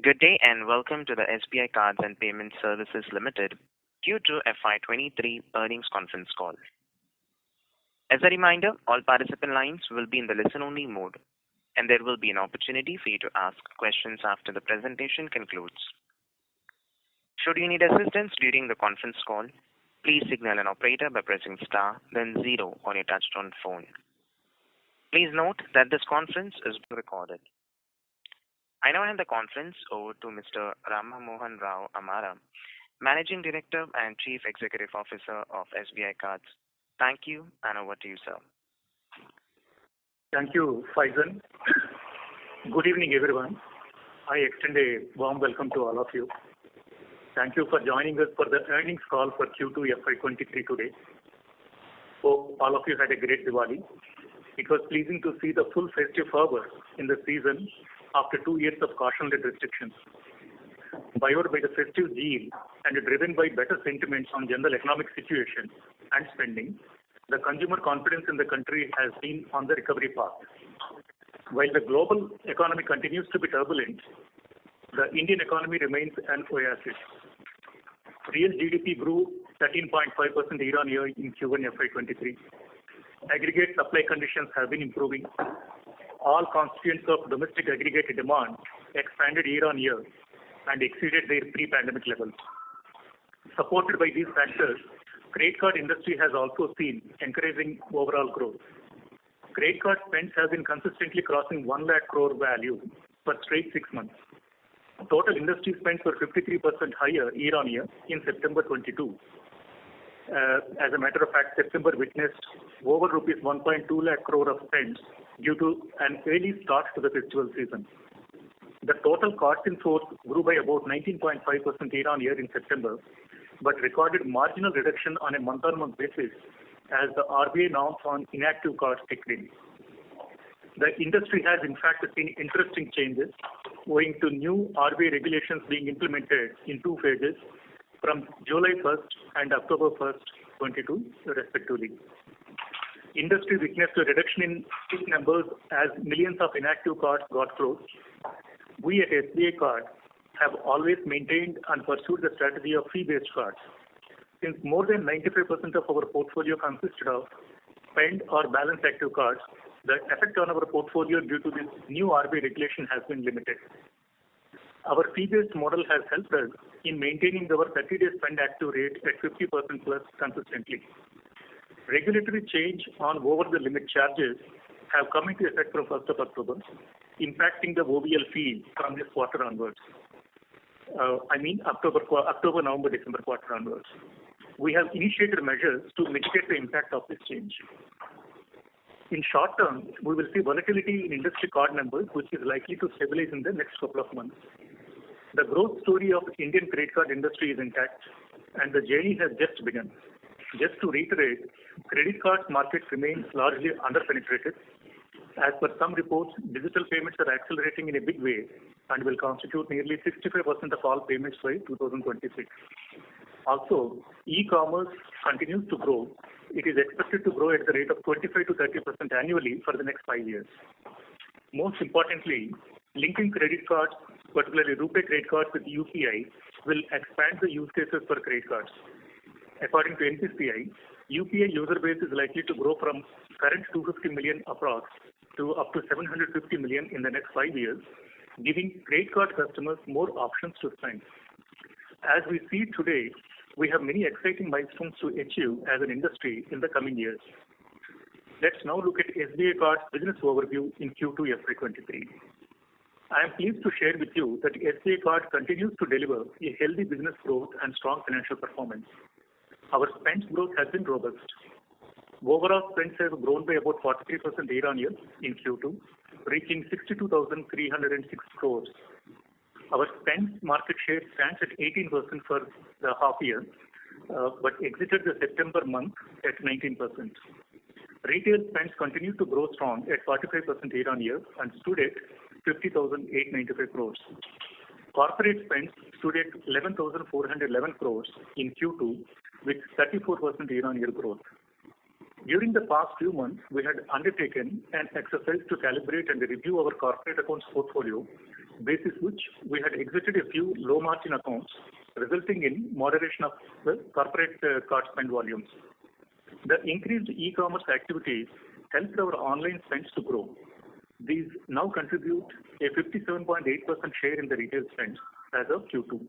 Good day and welcome to the SBI Cards and Payment Services Limited Q2FY23 earnings conference call. As a reminder, all participant lines will be in the listen-only mode, and there will be an opportunity for you to ask questions after the presentation concludes. Should you need assistance during the conference call, please signal an operator by pressing star, then 0 on your touchtone phone. Please note that this conference is being recorded. I now hand the conference over to Mr. Rama Mohan Rao Amara, Managing Director and Chief Executive Officer of SBI Cards. Thank you, and over to you, sir. Thank you, Faizan. Good evening, everyone. I extend a warm welcome to all of you. Thank you for joining us for the earnings call for Q2FY23 today. Hope all of you had a great Diwali. It was pleasing to see the full festive fervor in the season after 2 years of caution-led restrictions. Buoyed by the festive zeal and driven by better sentiments on general economic situation and spending, the consumer confidence in the country has been on the recovery path. While the global economy continues to be turbulent, the Indian economy remains an oasis. Real GDP grew 13.5% year-on-year in Q1 FY23. Aggregate supply conditions have been improving. All constituents of domestic aggregate demand expanded year-on-year and exceeded their pre-pandemic levels. Supported by these factors, credit card industry has also seen encouraging overall growth. Credit card spends have been consistently crossing 1 lakh crore value for straight 6 months. Total industry spends were 53% higher year-on-year in September 22. As a matter of fact, September witnessed over rupees 1.2 lakh crore of spends due to an early start to the festival season. The total cards in force grew by about 19.5% year-on-year in September, but recorded marginal reduction on a month-on-month basis as the RBI norms on inactive cards kicked in. The industry has in fact seen interesting changes owing to new RBI regulations being implemented in 2 phases from July 1st and October 1st, 22 respectively. Industry witnessed a reduction in peak numbers as millions of inactive cards got closed. We at SBI Card have always maintained and pursued the strategy of fee-based cards. Since more than 95% of our portfolio consisted of spend or balance active cards, the effect on our portfolio due to this new RBI regulation has been limited. Our fee-based model has helped us in maintaining our 30-day spend active rate at 50% plus consistently. Regulatory change on over-the-limit charges have come into effect from 1st of October, impacting the OVL fee from this quarter onwards. October, November, December quarter onwards. We have initiated measures to mitigate the impact of this change. In short term, we will see volatility in industry card numbers, which is likely to stabilize in the next couple of months. The growth story of Indian credit card industry is intact, and the journey has just begun. Just to reiterate, credit card market remains largely underpenetrated. As per some reports, digital payments are accelerating in a big way and will constitute nearly 65% of all payments by 2026. Also, e-commerce continues to grow. It is expected to grow at the rate of 25 to 30% annually for the next 5 years. Most importantly, linking credit cards, particularly RuPay credit cards with UPI, will expand the use cases for credit cards. According to NPCI, UPI user base is likely to grow from current 250 million approx to up to 750 million in the next 5 years, giving credit card customers more options to spend. As we see today, we have many exciting milestones to achieve as an industry in the coming years. Let's now look at SBI Card's business overview in Q2 FY23. I am pleased to share with you that SBI Card continues to deliver a healthy business growth and strong financial performance. Our spends growth has been robust. Overall spends have grown by about 43% year-on-year in Q2, reaching 62,306 crores. Our spends market share stands at 18% for the half year, but exited the September month at 19%. Retail spends continue to grow strong at 45% year-on-year and stood at 50,895 crores. Corporate spends stood at 11,411 crores in Q2 with 34% year-on-year growth. During the past few months, we had undertaken an exercise to calibrate and review our corporate accounts portfolio basis which we had exited a few low-margin accounts, resulting in moderation of the corporate card spend volumes. The increased e-commerce activities helped our online spends to grow. These now contribute a 57.8% share in the retail spends as of Q2,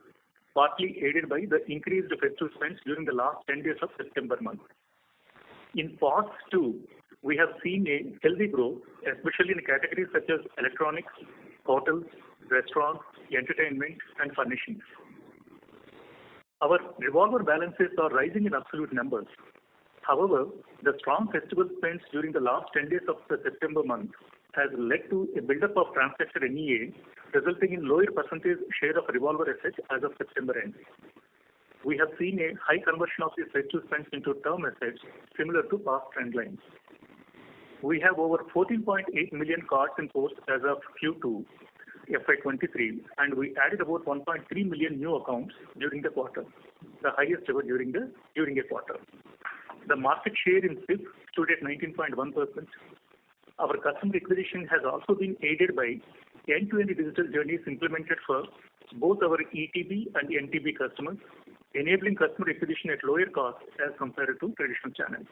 partly aided by the increased festive spends during the last 10 days of September month. In POS 2, we have seen a healthy growth, especially in categories such as electronics, hotels, restaurants, entertainment, and furnishings. Our revolver balances are rising in absolute numbers. However, the strong festival spends during the last 10 days of the September month has led to a buildup of transactor NEA, resulting in lower percentage share of revolver assets as of September end. We have seen a high conversion of these festive spends into term assets, similar to past trend lines. We have over 14.8 million cards in force as of Q2 FY23, and we added about 1.3 million new accounts during the quarter, the highest ever during a quarter. The market share in SIP stood at 19.1%. Our customer acquisition has also been aided by end-to-end digital journeys implemented for both our ETB and NTB customers, enabling customer acquisition at lower cost as compared to traditional channels.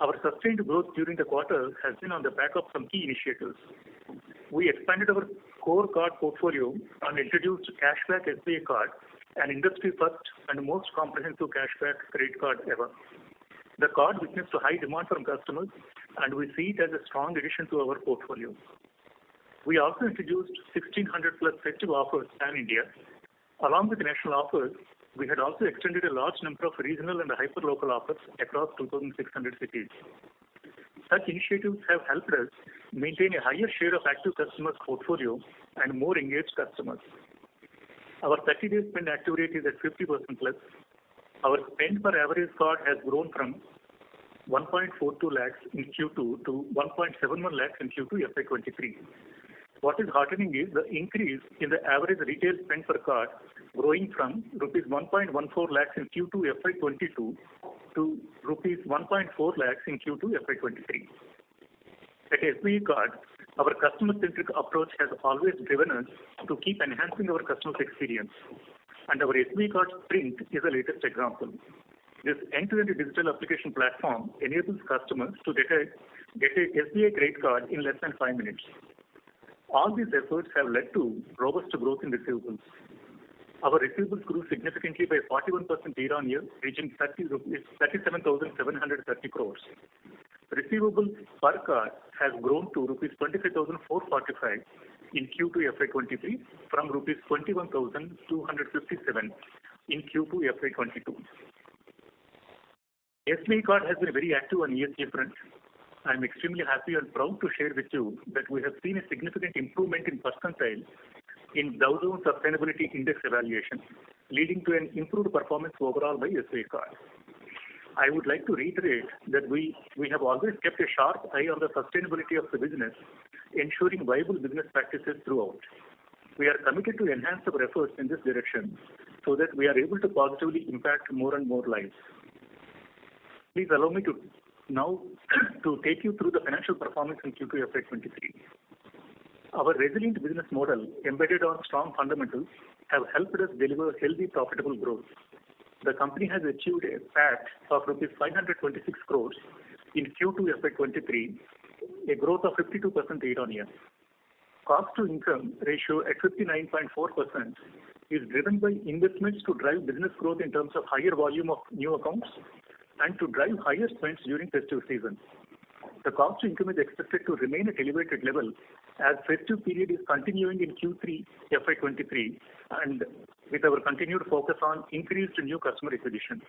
Our sustained growth during the quarter has been on the back of some key initiatives. We expanded our core card portfolio and introduced Cashback SBI card, an industry-first and most comprehensive cashback credit card ever. The card witnessed a high demand from customers, and we see it as a strong addition to our portfolio. We also introduced 1,600 plus festive offers pan-India. Along with national offers, we had also extended a large number of regional and hyper-local offers across 2,600 cities. Such initiatives have helped us maintain a higher share of active customers' portfolio and more engaged customers. Our 30-day spend active rate is at 50% plus. Our spend per average card has grown from 1.42 lakhs in Q2 to 1.71 lakhs in Q2 FY23. What is heartening is the increase in the average retail spend per card, growing from rupees 1.14 lakhs in Q2 FY22 to rupees 1.4 lakhs in Q2 FY23. At SBI Card, our customer-centric approach has always driven us to keep enhancing our customer's experience. And our SBI Card Sprint is the latest example. This end-to-end digital application platform enables customers to get a SBI credit card in less than 5 minutes. All these efforts have led to robust growth in receivables. Our receivables grew significantly by 41% year-on-year, reaching 37,730 crores. Receivables per card has grown to rupees 25,445 in Q2 FY23 from rupees 21,257 in Q2 FY22. SBI Card has been very active on ESG front. I am extremely happy and proud to share with you that we have seen a significant improvement in percentile in Dow Jones Sustainability Index evaluation, leading to an improved performance overall by SBI Card. I would like to reiterate that we have always kept a sharp eye on the sustainability of the business, ensuring viable business practices throughout. We are committed to enhance our efforts in this direction so that we are able to positively impact more and more lives. Please allow me to now to take you through the financial performance in Q2 FY23. Our resilient business model, embedded on strong fundamentals, have helped us deliver healthy, profitable growth. The company has achieved a PAT of rupees 526 crores in Q2 FY23, a growth of 52% year-on-year. Cost to income ratio at 59.4% is driven by investments to drive business growth in terms of higher volume of new accounts and to drive higher spends during festive season. The cost to income is expected to remain at elevated level as festive period is continuing in Q3 FY23 and with our continued focus on increased new customer acquisition.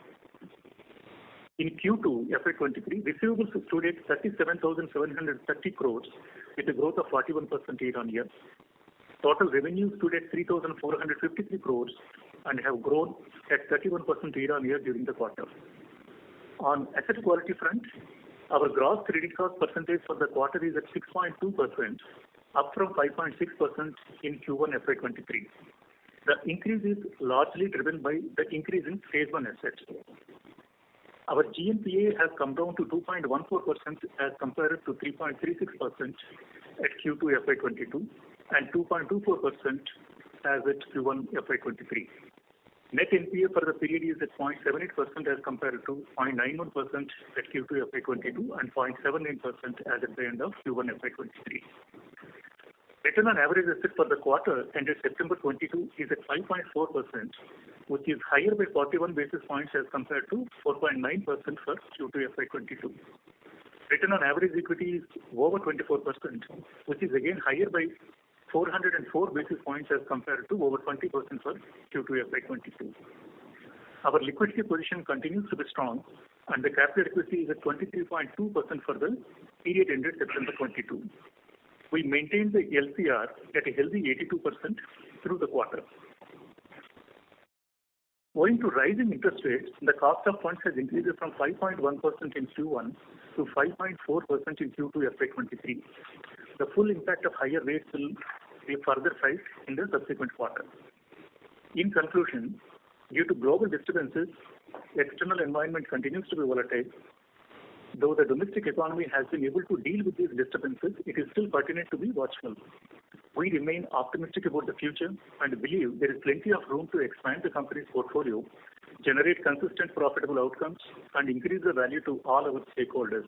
In Q2 FY23, receivables stood at 37,730 crores with a growth of 41% year-on-year. Total revenue stood at 3,453 crores and have grown at 31% year-on-year during the quarter. On asset quality front, our gross credit cost percentage for the quarter is at 6.2%, up from 5.6% in Q1 FY23. The increase is largely driven by the increase in phase 1 assets. Our GNPA has come down to 2.14% as compared to 3.36% at Q2 FY22 and 2.24% as at Q1 FY23. Net NPA for the period is at 0.78% as compared to 0.91% at Q2 FY22 and 0.79% as at the end of Q1 FY23. Return on average asset for the quarter ended September 22 is at 5.4%, which is higher by 41 basis points as compared to 4.9% for Q2 FY22. Return on average equity is over 24%, which is again higher by 404 basis points as compared to over 20% for Q2 FY22. Our liquidity position continues to be strong, and the capital adequacy is at 23.2% for the period ended September 22. We maintained the LCR at a healthy 82% through the quarter. Owing to rising interest rates, the cost of funds has increased from 5.1% in Q1 to 5.4% in Q2 FY23. The full impact of higher rates will be further felt in the subsequent quarter. In conclusion, due to global disturbances, the external environment continues to be volatile. Though the domestic economy has been able to deal with these disturbances, it is still pertinent to be watchful. We remain optimistic about the future and believe there is plenty of room to expand the company's portfolio, generate consistent profitable outcomes, and increase the value to all our stakeholders.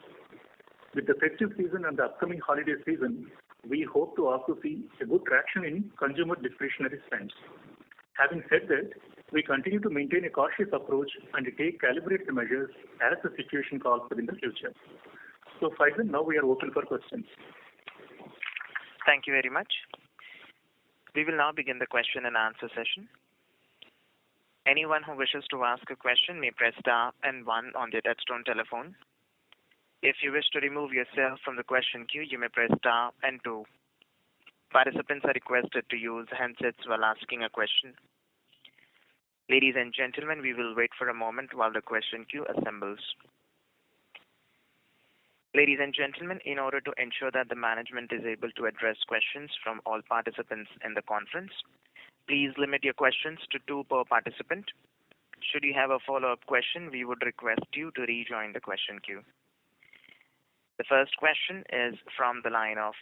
With the festive season and the upcoming holiday season, we hope to also see a good traction in consumer discretionary spends. Having said that, we continue to maintain a cautious approach and take calibrated measures as the situation calls for in the future. So, Faizan, now we are open for questions. Thank you very much. We will now begin the question and answer session. Anyone who wishes to ask a question may press star and 1 on their touchtone telephone. If you wish to remove yourself from the question queue, you may press star and 2. Participants are requested to use handsets while asking a question. Ladies and gentlemen, we will wait for a moment while the question queue assembles. Ladies and gentlemen, in order to ensure that the management is able to address questions from all participants in the conference, please limit your questions to 2 per participant. Should you have a follow-up question, we would request you to rejoin the question queue. The first question is from the line of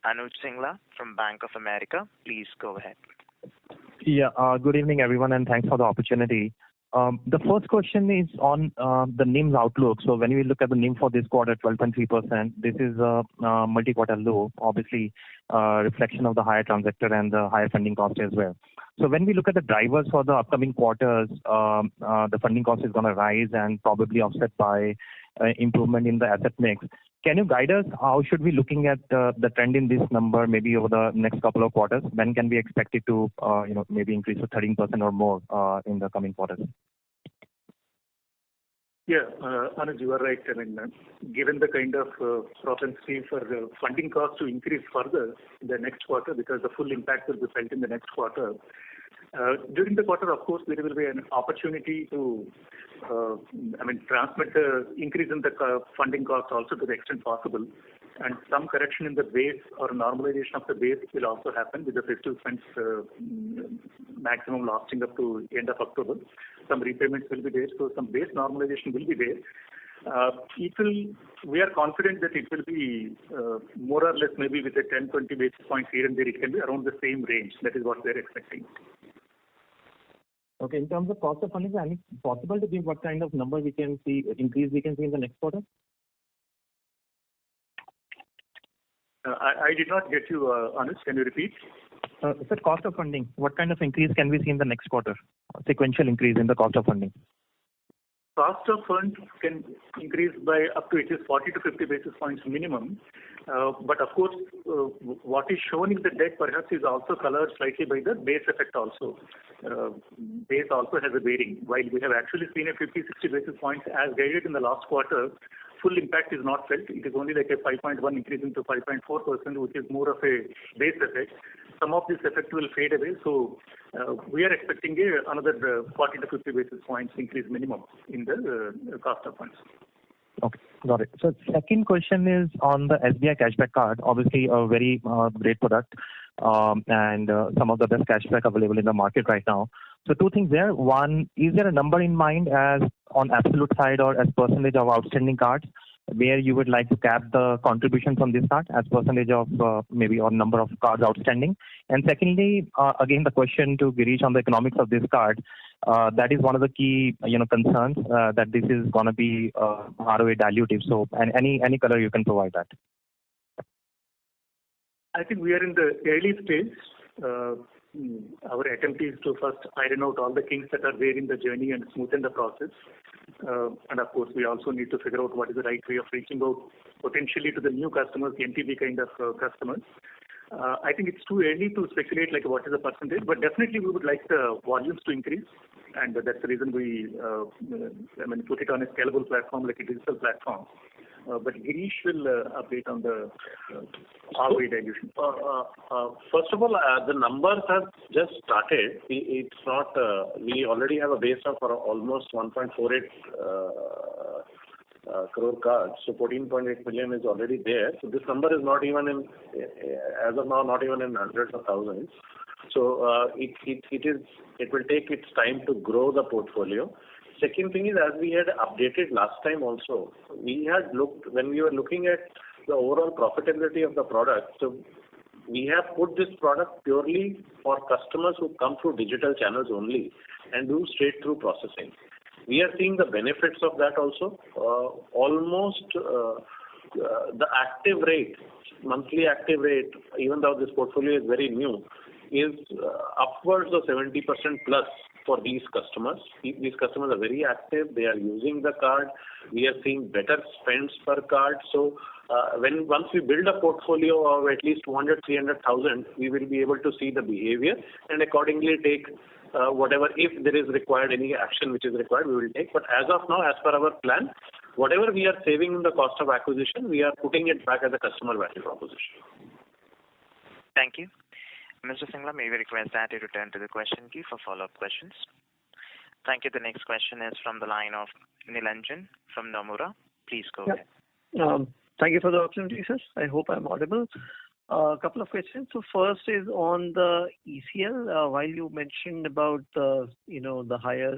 Anuj Singla from Bank of America. Please go ahead. Yeah, good evening, everyone, and thanks for the opportunity. The first question is on the NIM's outlook. So when we look at the NIM for this quarter, 12.3%, this is a multi-quarter low, obviously reflection of the higher transactor and the higher funding cost as well. So when we look at the drivers for the upcoming quarters, the funding cost is going to rise and probably offset by improvement in the asset mix. Can you guide us? How should we looking at the trend in this number maybe over the next couple of quarters? When can we expect it to maybe increase to 13% or more in the coming quarters? Yeah, Anuj, you are right. I mean, given the kind of propensity for the funding cost to increase further in the next quarter, because the full impact will be felt in the next quarter. During the quarter, of course, there will be an opportunity to, transmit the increase in the funding cost also to the extent possible, and some correction in the base or normalization of the base will also happen with the festive spends maximum lasting up to end of October. Some repayments will be there, so some base normalization will be there. We are confident that it will be more or less maybe with a 10-20 basis points here and there, it can be around the same range. That is what we are expecting. Okay, in terms of cost of funding, is it possible to give what kind of number we can see, increase we can see in the next quarter? I did not get you, Anuj. Can you repeat? Sir, cost of funding, what kind of increase can we see in the next quarter? Sequential increase in the cost of funding. Cost of funds can increase by up to 40 to 50 basis points minimum. But of course, what is shown in the deck perhaps is also colored slightly by the base effect also. Base also has a bearing. While we have actually seen a 50-60 basis points as guided in the last quarter, full impact is not felt. It is only like a 5.1 increase into 5.4%, which is more of a base effect. Some of this effect will fade away. So we are expecting another 40 to 50 basis points increase minimum in the cost of funds. Okay, got it. So second question is on the SBI Cashback Card. Obviously, a very great product and some of the best cashback available in the market right now. So 2 things there. One, is there a number in mind as on absolute side or as percentage of outstanding cards where you would like to cap the contribution from this card as percentage of maybe or number of cards outstanding? And secondly, again, the question to Girish on the economics of this card. That is one of the key, concerns that this is going to be ROA dilutive. So, and any color you can provide that. I think we are in the early stage. Our attempt is to first iron out all the kinks that are there in the journey and smoothen the process. And of course, we also need to figure out what is the right way of reaching out potentially to the new customers, the NTB kind of customers. I think it's too early to speculate like what is the percentage, but definitely we would like the volumes to increase, and that's the reason we put it on a scalable platform like a digital platform. But Girish will update on the ROA dilution. First of all, the numbers have just started. It's not. We already have a base of almost 1.48 crore cards. So 14.8 million is already there. So this number is not even in, as of now, not even in hundreds of thousands. So it will take its time to grow the portfolio. Second thing is, as we had updated last time also, we had looked, when we were looking at the overall profitability of the product, so we have put this product purely for customers who come through digital channels only and do straight through processing. We are seeing the benefits of that also. Almost the active rate, monthly active rate, even though this portfolio is very new, is upwards of 70% plus for these customers. These customers are very active. They are using the card. We are seeing better spends per card. So once we build a portfolio of at least 200,000-300,000, we will be able to see the behavior and accordingly take whatever, if there is required, any action which is required, we will take. But as of now, as per our plan, whatever we are saving in the cost of acquisition, we are putting it back as a customer value proposition. Thank you. Mr. Singla, may we request that you return to the question queue for follow-up questions. Thank you. The next question is from the line of Nilanjan from Nomura. Please go ahead. Thank you for the opportunity, sir. I hope I'm audible. A couple of questions. So first is on the ECL. While you mentioned about the higher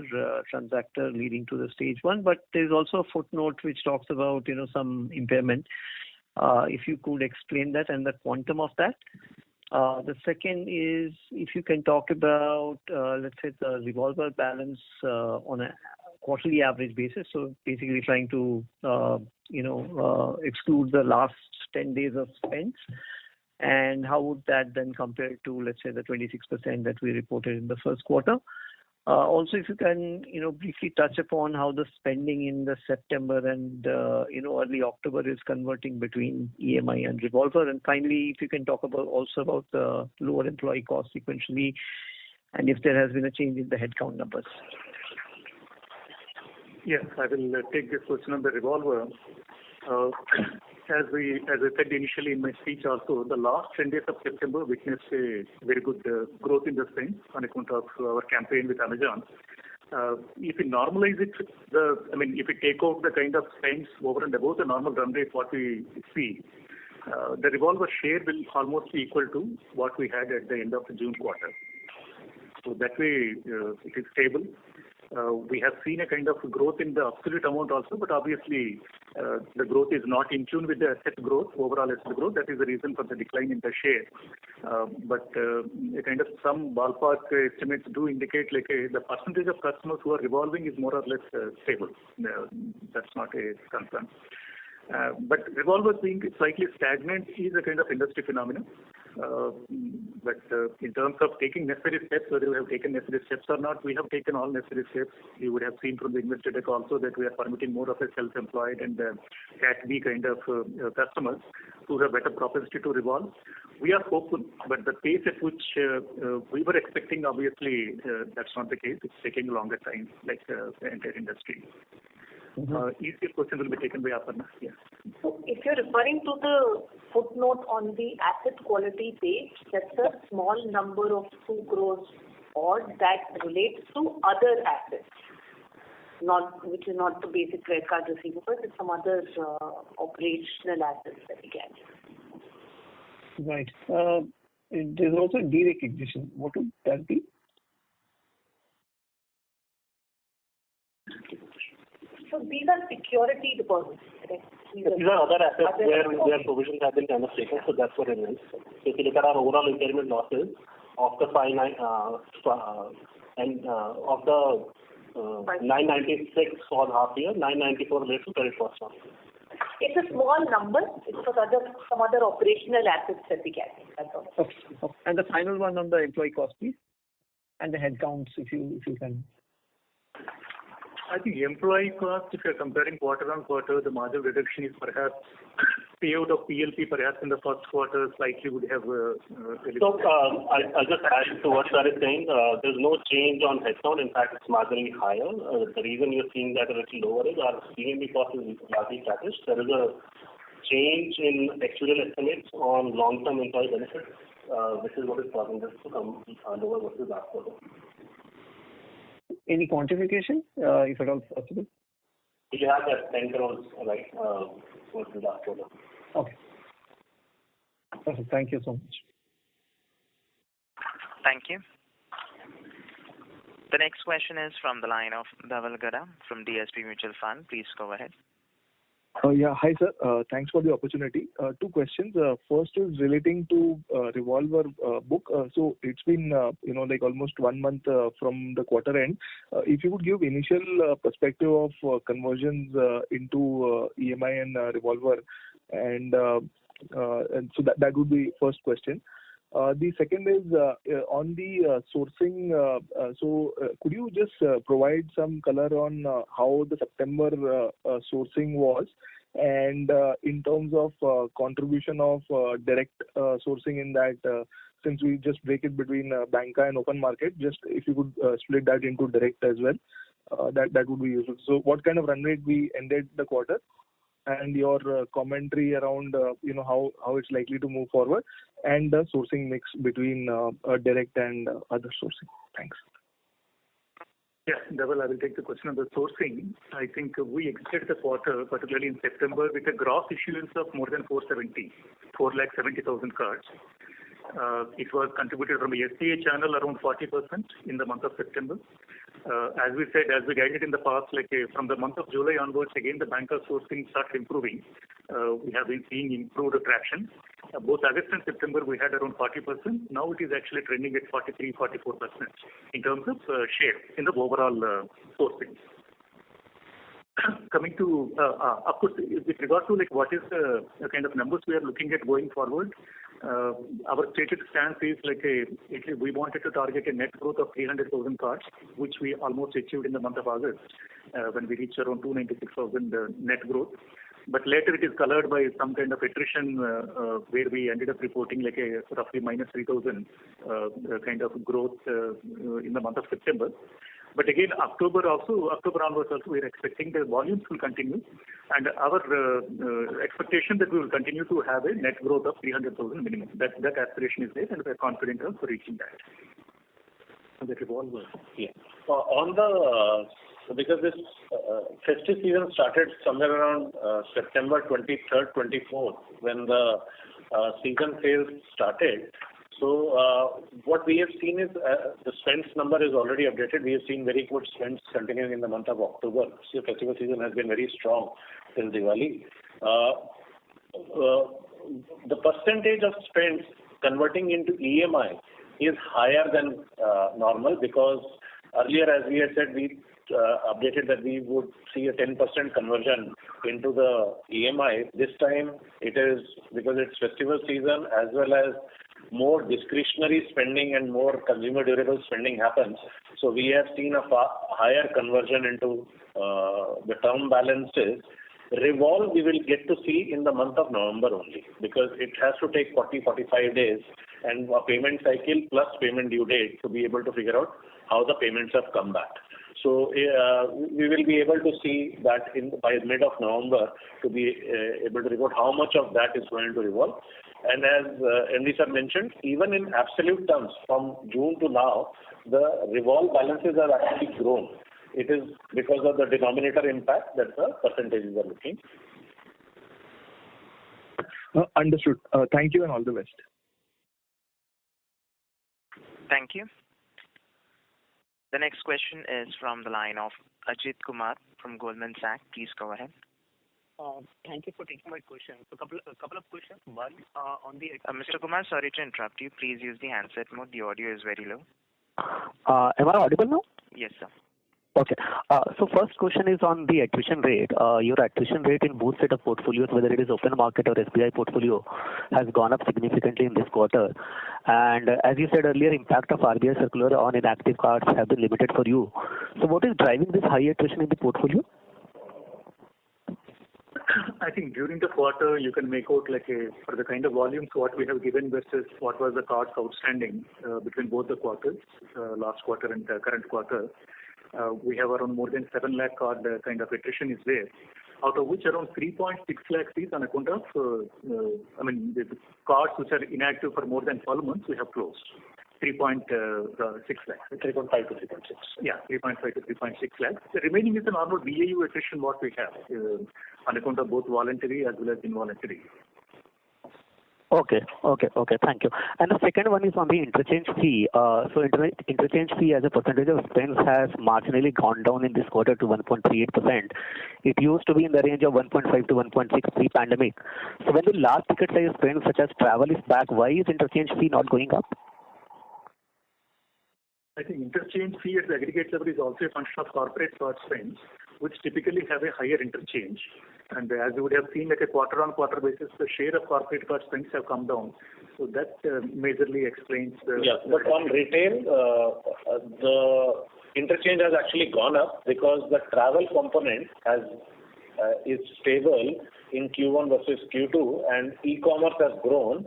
transactor leading to the stage one, but there's also a footnote which talks about some impairment. If you could explain that and the quantum of that. The second is if you can talk about let's say the revolver balance on a quarterly average basis. So basically trying to exclude the last 10 days of spends. And how would that then compare to, let's say, the 26% that we reported in the first quarter? Also, if you can, briefly touch upon how the spending in the September and, early October is converting between EMI and revolver. And finally, if you can talk about the lower employee cost sequentially and if there has been a change in the headcount numbers. Yes, I will take this question on the revolver. As I said initially in my speech also, the last 10 days of September witnessed a very good growth in the spend on account of our campaign with Amazon. If we normalize it, if we take out the kind of spends over and above the normal run rate what we see, the revolver share will almost be equal to what we had at the end of the June quarter. So that way it is stable. We have seen a kind of growth in the absolute amount also, but obviously the growth is not in tune with the asset growth, overall asset growth. That is the reason for the decline in the share. But a kind of some ballpark estimates do indicate like the percentage of customers who are revolving is more or less stable. That's not a concern. But revolvers being slightly stagnant is a kind of industry phenomenon. But in terms of taking necessary steps, whether we have taken necessary steps or not, we have taken all necessary steps. You would have seen from the investor deck also that we are permitting more of a self-employed and Cat B kind of customers who have better propensity to revolve. We are hopeful, but the pace at which we were expecting, obviously, that's not the case. It's taking a longer time, like the entire industry. Easier question will be taken by Aparna. Yeah. So if you're referring to the footnote on the asset quality page, that's a small number of 2 crores odd that relates to other assets, which is not the basic credit card receivables, it's some other operational assets that we get. Right. There's also derecognition. What would that be? So these are security deposits, correct? These are other assets where provisions have been kind of taken, so that's what it is. So if you look at our overall impairment losses of the 996 for half year, 994 relates to credit cost now. It's a small number. It's for some other operational assets that we carry. That's all. Okay. And the final one on the employee cost, please, and the headcounts, if you can. I think employee cost, if you're comparing quarter on quarter, the marginal reduction is perhaps payout of PLP perhaps in the first quarter slightly would have. I'll just add to what Sir is saying. There's no change on headcount. In fact, it's marginally higher. The reason you're seeing that a little lower is our PNB cost is largely established. There is a change in actuarial estimates on long-term employee benefits, which is what is causing this to come lower versus last quarter. Any quantification, if at all possible? We have that 10 crores, right, versus last quarter. Okay. Perfect. Thank you so much. Thank you. The next question is from the line of Dhaval Gada from DSP Mutual Fund. Please go ahead. Hi, sir. Thanks for the opportunity. Two questions. First is relating to revolver book. So it's been, like almost 1 month from the quarter end. If you would give initial perspective of conversions into EMI and revolver, and so that would be first question. The second is on the sourcing. So could you just provide some color on how the September sourcing was, and in terms of contribution of direct sourcing in that, since we just break it between banca and open market, just if you could split that into direct as well, that would be useful. So what kind of run rate we ended the quarter, and your commentary around how it's likely to move forward, and the sourcing mix between direct and other sourcing. Thanks. Yeah, Dhaval, I will take the question on the sourcing. I think we exited the quarter, particularly in September, with a gross issuance of more than 470,000 cards. It was contributed from the SBI channel around 40% in the month of September. As we guided in the past, from the month of July onwards, again, the banker sourcing started improving. We have been seeing improved traction. Both August and September, we had around 40%. Now it is actually trending at 43-44% in terms of share in the overall sourcing. Coming to, of course, with regard to what is the kind of numbers we are looking at going forward, our stated stance is we wanted to target a net growth of 300,000 cards, which we almost achieved in the month of August when we reached around 296,000 net growth. But later it is colored by some kind of attrition where we ended up reporting a roughly minus 3,000 kind of growth in the month of September. But again, October onwards also, we are expecting the volumes will continue, and our expectation that we will continue to have a net growth of 300,000 minimum. That aspiration is there, and we are confident of reaching that. On the revolver. Yeah. Because this festive season started somewhere around September 23rd, 24th, when the season sales started. So what we have seen is the spends number is already updated. We have seen very good spends continuing in the month of October. So festival season has been very strong till Diwali. The percentage of spends converting into EMI is higher than normal, because earlier, as we had said, we updated that we would see a 10% conversion into the EMI. This time it is, because it's festival season, as well as more discretionary spending and more consumer durable spending happens. So we have seen a far higher conversion into the term balances. Revolve we will get to see in the month of November only, because it has to take 40-45 days and a payment cycle plus payment due date to be able to figure out how the payments have come back. So we will be able to see that by mid of November to be able to report how much of that is going to revolve. And as MD sir mentioned, even in absolute terms, from June to now, the revolve balances have actually grown. It is because of the denominator impact that the percentages are looking. Understood. Thank you and all the best. Thank you. The next question is from the line of Ajit Kumar from Goldman Sachs. Please go ahead. Thank you for taking my question. So a couple of questions. One, on the Mr. Kumar, sorry to interrupt you. Please use the handset mode. The audio is very low. Am I audible now? Yes, sir. Okay. So first question is on the attrition rate. Your attrition rate in both set of portfolios, whether it is open market or SBI portfolio, has gone up significantly in this quarter. And as you said earlier, impact of RBI circular on inactive cards have been limited for you. So what is driving this high attrition in the portfolio? I think during the quarter, you can make out for the kind of volumes what we have given versus what was the cards outstanding between both the quarters, last quarter and the current quarter. We have around more than 7 lakh card kind of attrition is there, out of which around 3.6 lakhs is on account of, the cards which are inactive for more than 12 months, we have closed. 3.6 lakhs. 3.5 to 3.6. Yeah, 3.5 to 3.6 lakhs. The remaining is the normal BAU attrition what we have on account of both voluntary as well as involuntary. Okay. Thank you. And the second one is on the interchange fee. So interchange fee as a percentage of spends has marginally gone down in this quarter to 1.38%. It used to be in the range of 1.5 to 1.6 pre-pandemic. So when the large ticket size spends such as travel is back, why is interchange fee not going up? I think interchange fee at the aggregate level is also a function of corporate card spends, which typically have a higher interchange. And as you would have seen, a quarter-on-quarter basis, the share of corporate card spends have come down. So that majorly explains the... Yeah, but on retail, the interchange has actually gone up because the travel component is stable in Q1 versus Q2, and e-commerce has grown.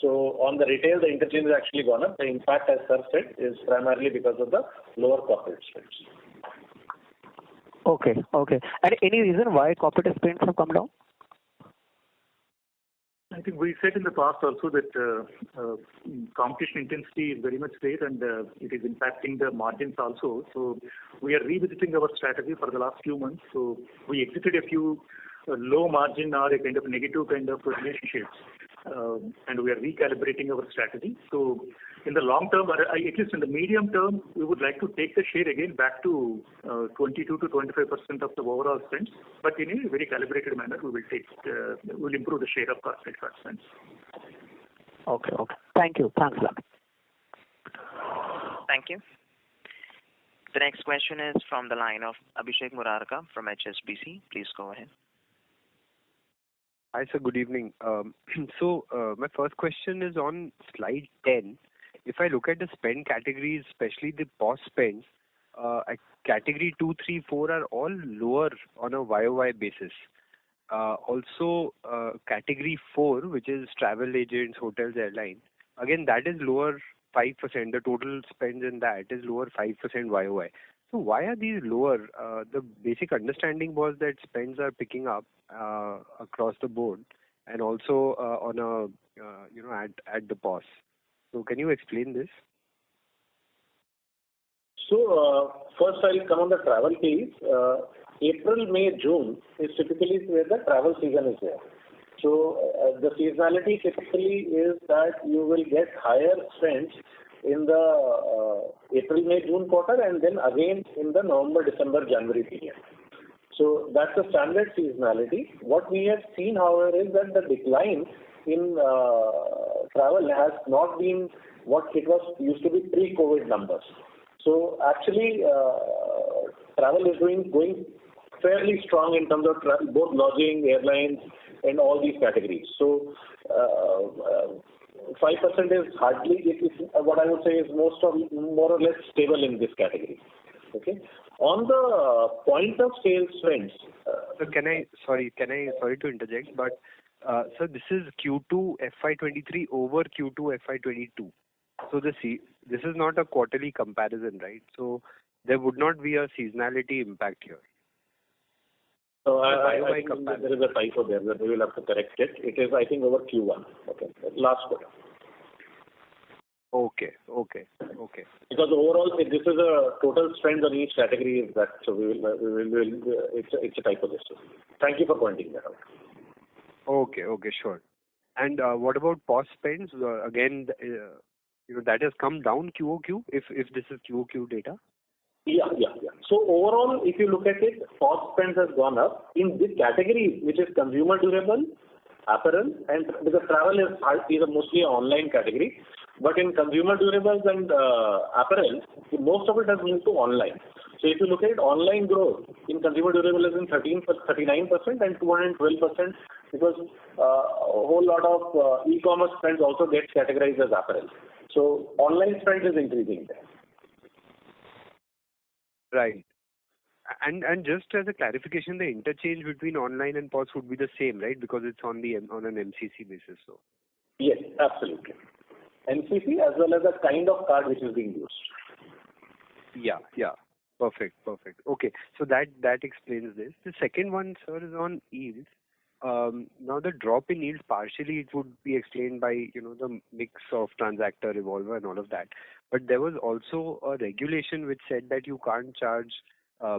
So on the retail, the interchange has actually gone up. The impact, as Sir said, is primarily because of the lower corporate spends. Okay. And any reason why corporate spends have come down? I think we said in the past also that competition intensity is very much there and it is impacting the margins also. So we are revisiting our strategy for the last few months. So we exited a few low margin or a kind of negative kind of relationships. And we are recalibrating our strategy. So in the long term, or at least in the medium term, we would like to take the share again back to 22 to 25% of the overall spends. But in a very calibrated manner, we will improve the share of corporate card spends. Okay. Thank you. Thanks a lot. Thank you. The next question is from the line of Abhishek Murarka from HSBC. Please go ahead. Hi, sir. Good evening. My first question is on slide 10. If I look at the spend categories, especially the POS spends, category 2, 3, 4 are all lower on a YOY basis. Also, category 4, which is travel agents, hotels, airlines, again, that is lower 5%. The total spends in that is lower 5% YOY. So why are these lower? The basic understanding was that spends are picking up across the board and also on at the POS. So can you explain this? So first I'll come on the travel piece. April, May, June is typically where the travel season is there. So the seasonality typically is that you will get higher spends in the April, May, June quarter and then again in the November, December, January period. So that's the standard seasonality. What we have seen, however, is that the decline in travel has not been what it was used to be pre-COVID numbers. So actually, travel is going fairly strong in terms of both lodging, airlines, and all these categories. So 5% is hardly, what I would say is more or less stable in this category. Okay. On the point of sale spends. Sorry to interject, but sir, this is Q2 FY23 over Q2 FY22. So this is not a quarterly comparison, right? So there would not be a seasonality impact here. So I think there is a typo there that we will have to correct it. It is, I think, over Q1. Okay, last quarter. Okay. Because overall, this is a total spend on each category is that. So we will it's a typo this. Thank you for pointing that out. Okay, sure. And what about POS spends? Again, that has come down QOQ. If this is QOQ data. Yeah. So overall, if you look at it, POS spends has gone up in this category, which is consumer durable, apparel, and because travel is a mostly an online category. But in consumer durables and apparel, most of it has moved to online. So if you look at it, online growth in consumer durable is in 39% and 212% because a whole lot of e-commerce spends also gets categorized as apparel. So online spend is increasing there. Right. And just as a clarification, the interchange between online and POS would be the same, right? Because it's on an MCC basis. So. Yes, absolutely. MCC as well as a kind of card which is being used. Yeah. Perfect. Okay, so that explains this. The second one, sir, is on yields. Now the drop in yields, partially it would be explained by, the mix of transactor, revolver and all of that. But there was also a regulation which said that you can't charge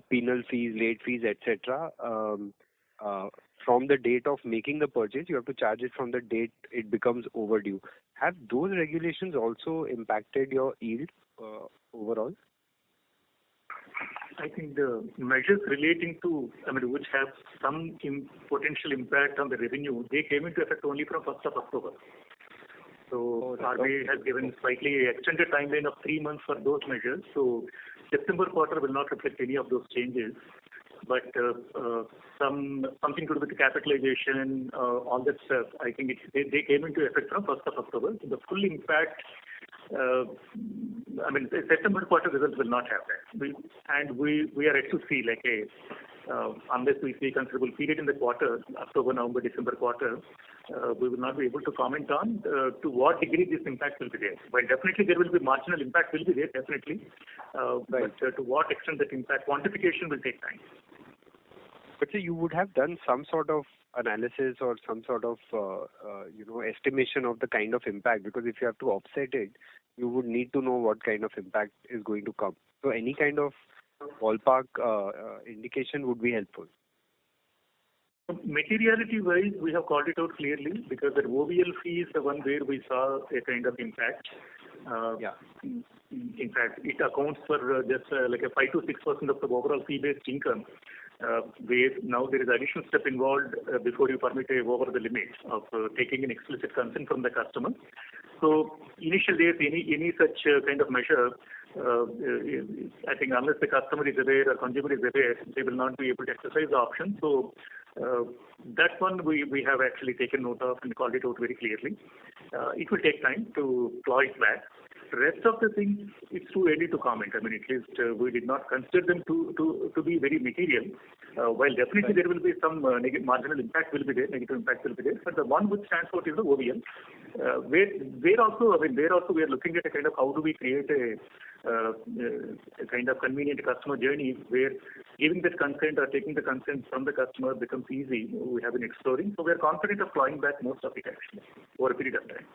penal fees, late fees, etc. From the date of making the purchase. You have to charge it from the date it becomes overdue. Have those regulations also impacted your yield overall? I think the measures relating to, which have some potential impact on the revenue, they came into effect only from 1st of October. So RBI has given slightly extended timeline of 3 months for those measures. So September quarter will not reflect any of those changes. But something to do with the capitalization, all that stuff, I think they came into effect from 1st of October. So the full impact, the September quarter results will not have that. We are yet to see, unless we see considerable period in the quarter, October, November, December quarter, we will not be able to comment on to what degree this impact will be there. But definitely there will be marginal impact will be there, definitely. But to what extent that impact, quantification will take time. But so you would have done some sort of analysis or some sort of estimation of the kind of impact, because if you have to offset it, you would need to know what kind of impact is going to come. So any kind of ballpark indication would be helpful. Materiality-wise, we have called it out clearly because the OVL fee is the one where we saw a kind of impact. In fact, it accounts for just like a 5 to 6% of the overall fee-based income. Where now there is additional step involved before you permit over the limit of taking an explicit consent from the customer. So initial days, any such kind of measure, I think unless the customer is aware or consumer is aware, they will not be able to exercise the option. So that one we have actually taken note of and called it out very clearly. It will take time to claw it back. Rest of the things, it's too early to comment. At least we did not consider them to be very material. While definitely there will be some marginal impact will be there, negative impact will be there. But the one which stands out is the OVL. Where also we are looking at a kind of how do we create a kind of convenient customer journey where giving that consent or taking the consent from the customer becomes easy. We have been exploring. So we are confident of clawing back most of it actually over a period of time.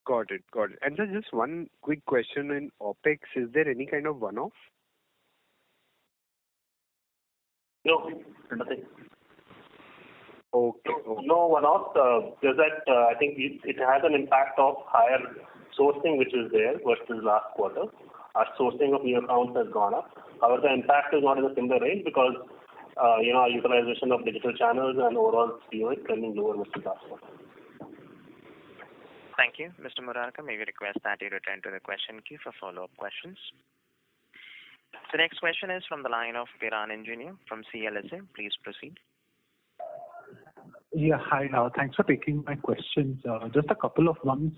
Got it. And then just one quick question in OPEX. Is there any kind of one-off? No, nothing. Okay. No one-off. Just that I think it has an impact of higher sourcing which is there versus last quarter. Our sourcing of new accounts has gone up. However, the impact is not in a similar range because our utilization of digital channels and overall CO is trending lower versus last quarter. Thank you. Mr. Murarka, may we request that you return to the question queue for follow-up questions. The next question is from the line of Piran Engineer from CLSA. Please proceed. Yeah, hi. Thanks for taking my questions. Just a couple of ones.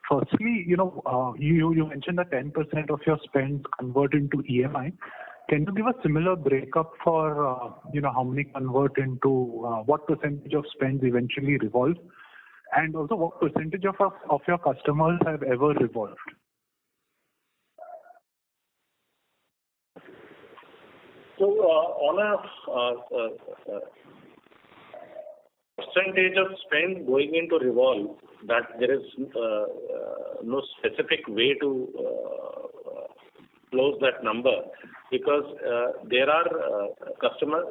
Firstly, you mentioned that 10% of your spends convert into EMI. Can you give a similar breakup for, how many convert into what percentage of spends eventually revolve? And also, what percentage of your customers have ever revolved? So, on a percentage of spend going into revolve, that there is no specific way to close that number because there are customers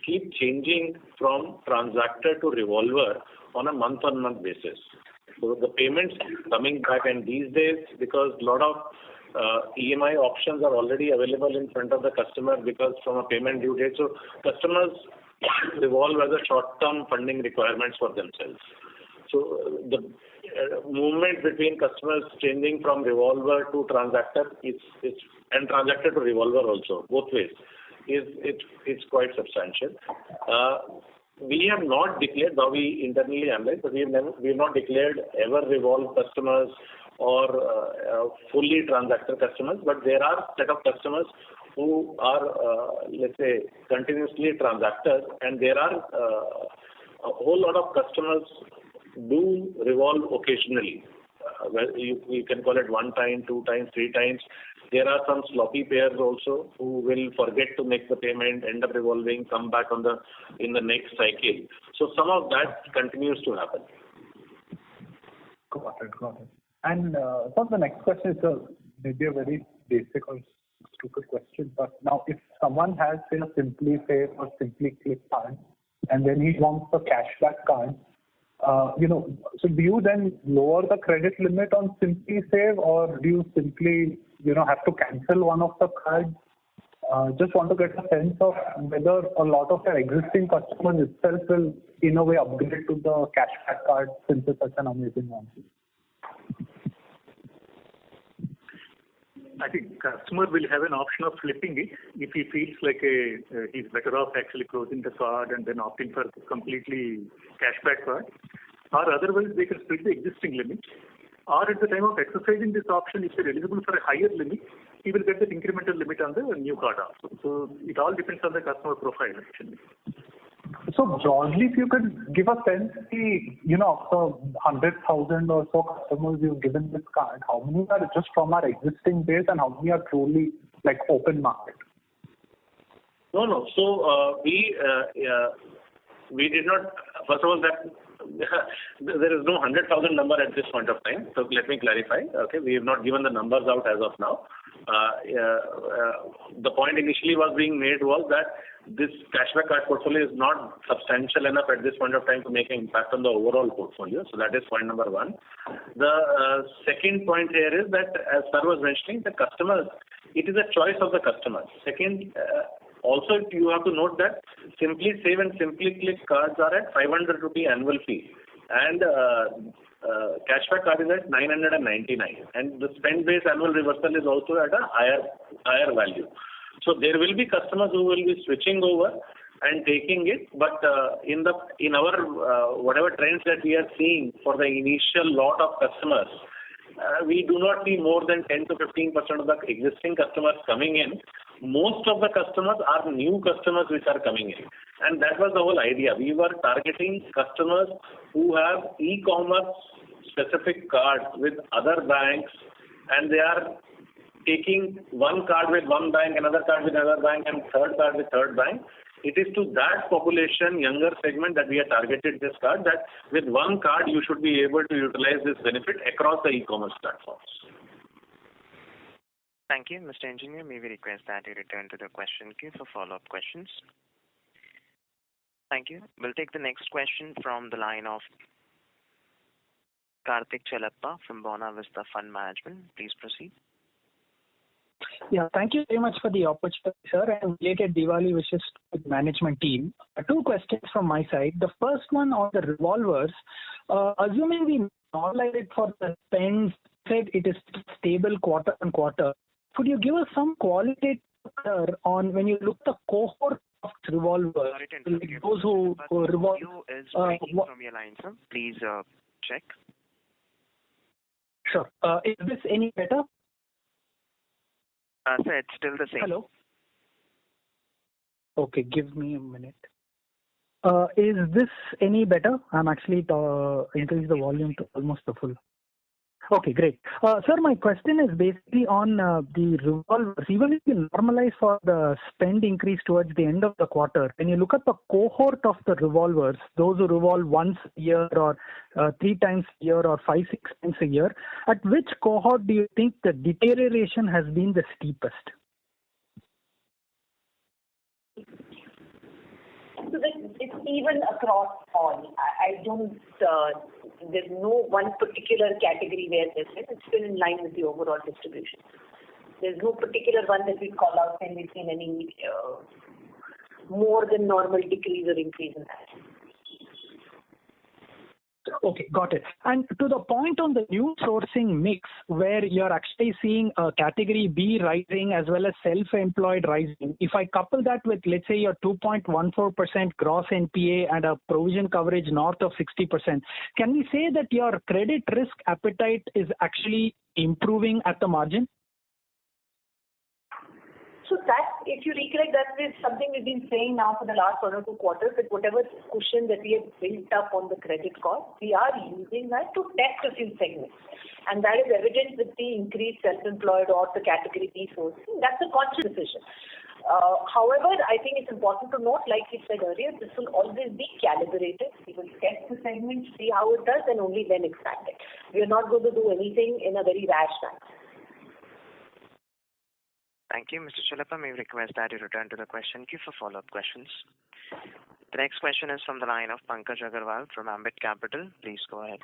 keep changing from transactor to revolver on a month-on-month basis. So the payments coming back, and these days, because a lot of EMI options are already available in front of the customer because from a payment due date. So customers revolve as a short-term funding requirements for themselves. So the movement between customers changing from revolver to transactor and transactor to revolver also, both ways, it's quite substantial. We have not declared, though we internally analyze, but we have not declared ever revolve customers or fully transactor customers. But there are set of customers who are, let's say, continuously transactors, and there are a whole lot of customers do revolve occasionally. You can call it 1 time, 2 times, 3 times. There are some sloppy payers also who will forget to make the payment, end up revolving, come back in the next cycle. So some of that continues to happen. Got it. And so the next question is maybe a very basic or stupid question, but now if someone has, say, a Simply Save or Simply Click card, and then he wants a cashback card, so do you then lower the credit limit on Simply Save, or do you simply, have to cancel one of the cards? Just want to get a sense of whether a lot of your existing customers itself will, in a way, upgrade to the cashback card since it's such an amazing one. I think customer will have an option of flipping it if he feels like he's better off actually closing the card and then opting for completely cashback card. Or otherwise, they can split the existing limit. Or at the time of exercising this option, if they're eligible for a higher limit, he will get that incremental limit on the new card also. So it all depends on the customer profile actually. So broadly, if you could give a sense, of the 100,000 or so customers you've given this card, how many are just from our existing base and how many are truly like open market? No. So we did not. First of all, that there is no 100,000 number at this point of time. So let me clarify. Okay, we have not given the numbers out as of now. The point initially was being made was that this cashback card portfolio is not substantial enough at this point of time to make an impact on the overall portfolio. So that is point number one. The second point here is that, as Sir was mentioning, the customers, it is a choice of the customer. Second, also you have to note that Simply Save and Simply Click cards are at 500 rupee annual fee, and cashback card is at 999, and the spend-based annual reversal is also at a higher value. So there will be customers who will be switching over and taking it, but in our whatever trends that we are seeing for the initial lot of customers, we do not see more than 10 to 15% of the existing customers coming in. Most of the customers are new customers which are coming in, and that was the whole idea. We were targeting customers who have e-commerce specific cards with other banks, and they are taking one card with one bank, another card with another bank, and third card with third bank. It is to that population, younger segment, that we have targeted this card, that with one card you should be able to utilize this benefit across the e-commerce platforms. Thank you. Mr. Engineer, may we request that you return to the question queue for follow-up questions? Thank you. We'll take the next question from the line of Karthik Chelappa from Bona Vista Fund Management. Please proceed. Yeah, thank you very much for the opportunity, sir, and related Diwali wishes to the management team. 2 questions from my side. The first one on the revolvers. Assuming we normalize it for the spends, said it is stable quarter on quarter. Could you give us some qualitative on when you look at the cohort of revolvers? Sorry to interrupt you. Those who revolve. Audio is breaking from your line, sir. Please check. Sure. Is this any better? Sir, it's still the same. Hello? Okay, give me a minute. Is this any better? I'm actually increased the volume to almost the full. Okay, great. Sir, my question is basically on the revolvers. Even if you normalize for the spend increase towards the end of the quarter, when you look at the cohort of the revolvers, those who revolve once a year or 3 times a year or 5-6 times a year, at which cohort do you think the deterioration has been the steepest? So it's even across all. I don't, there's no one particular category where this is. It's still in line with the overall distribution. There's no particular one that we call out and we've seen any more than normal decrease or increase in that. Okay, got it. And to the point on the new sourcing mix, where you're actually seeing category B rising as well as self-employed rising, if I couple that with, let's say, your 2.14% gross NPA and a provision coverage north of 60%, can we say that your credit risk appetite is actually improving at the margin? So that, if you recollect, that is something we've been saying now for the last 1 or 2 quarters, that whatever cushion that we have built up on the credit cost, we are using that to test a few segments. And that is evident with the increased self-employed or the category B sourcing. That's a conscious decision. However, I think it's important to note, like we said earlier, this will always be calibrated. We will test the segment, see how it does, and only then expand it. We are not going to do anything in a very rash manner. Thank you. Mr. Chilappa, may we request that you return to the question queue for follow-up questions. The next question is from the line of Pankaj Agarwal from Ambit Capital. Please go ahead.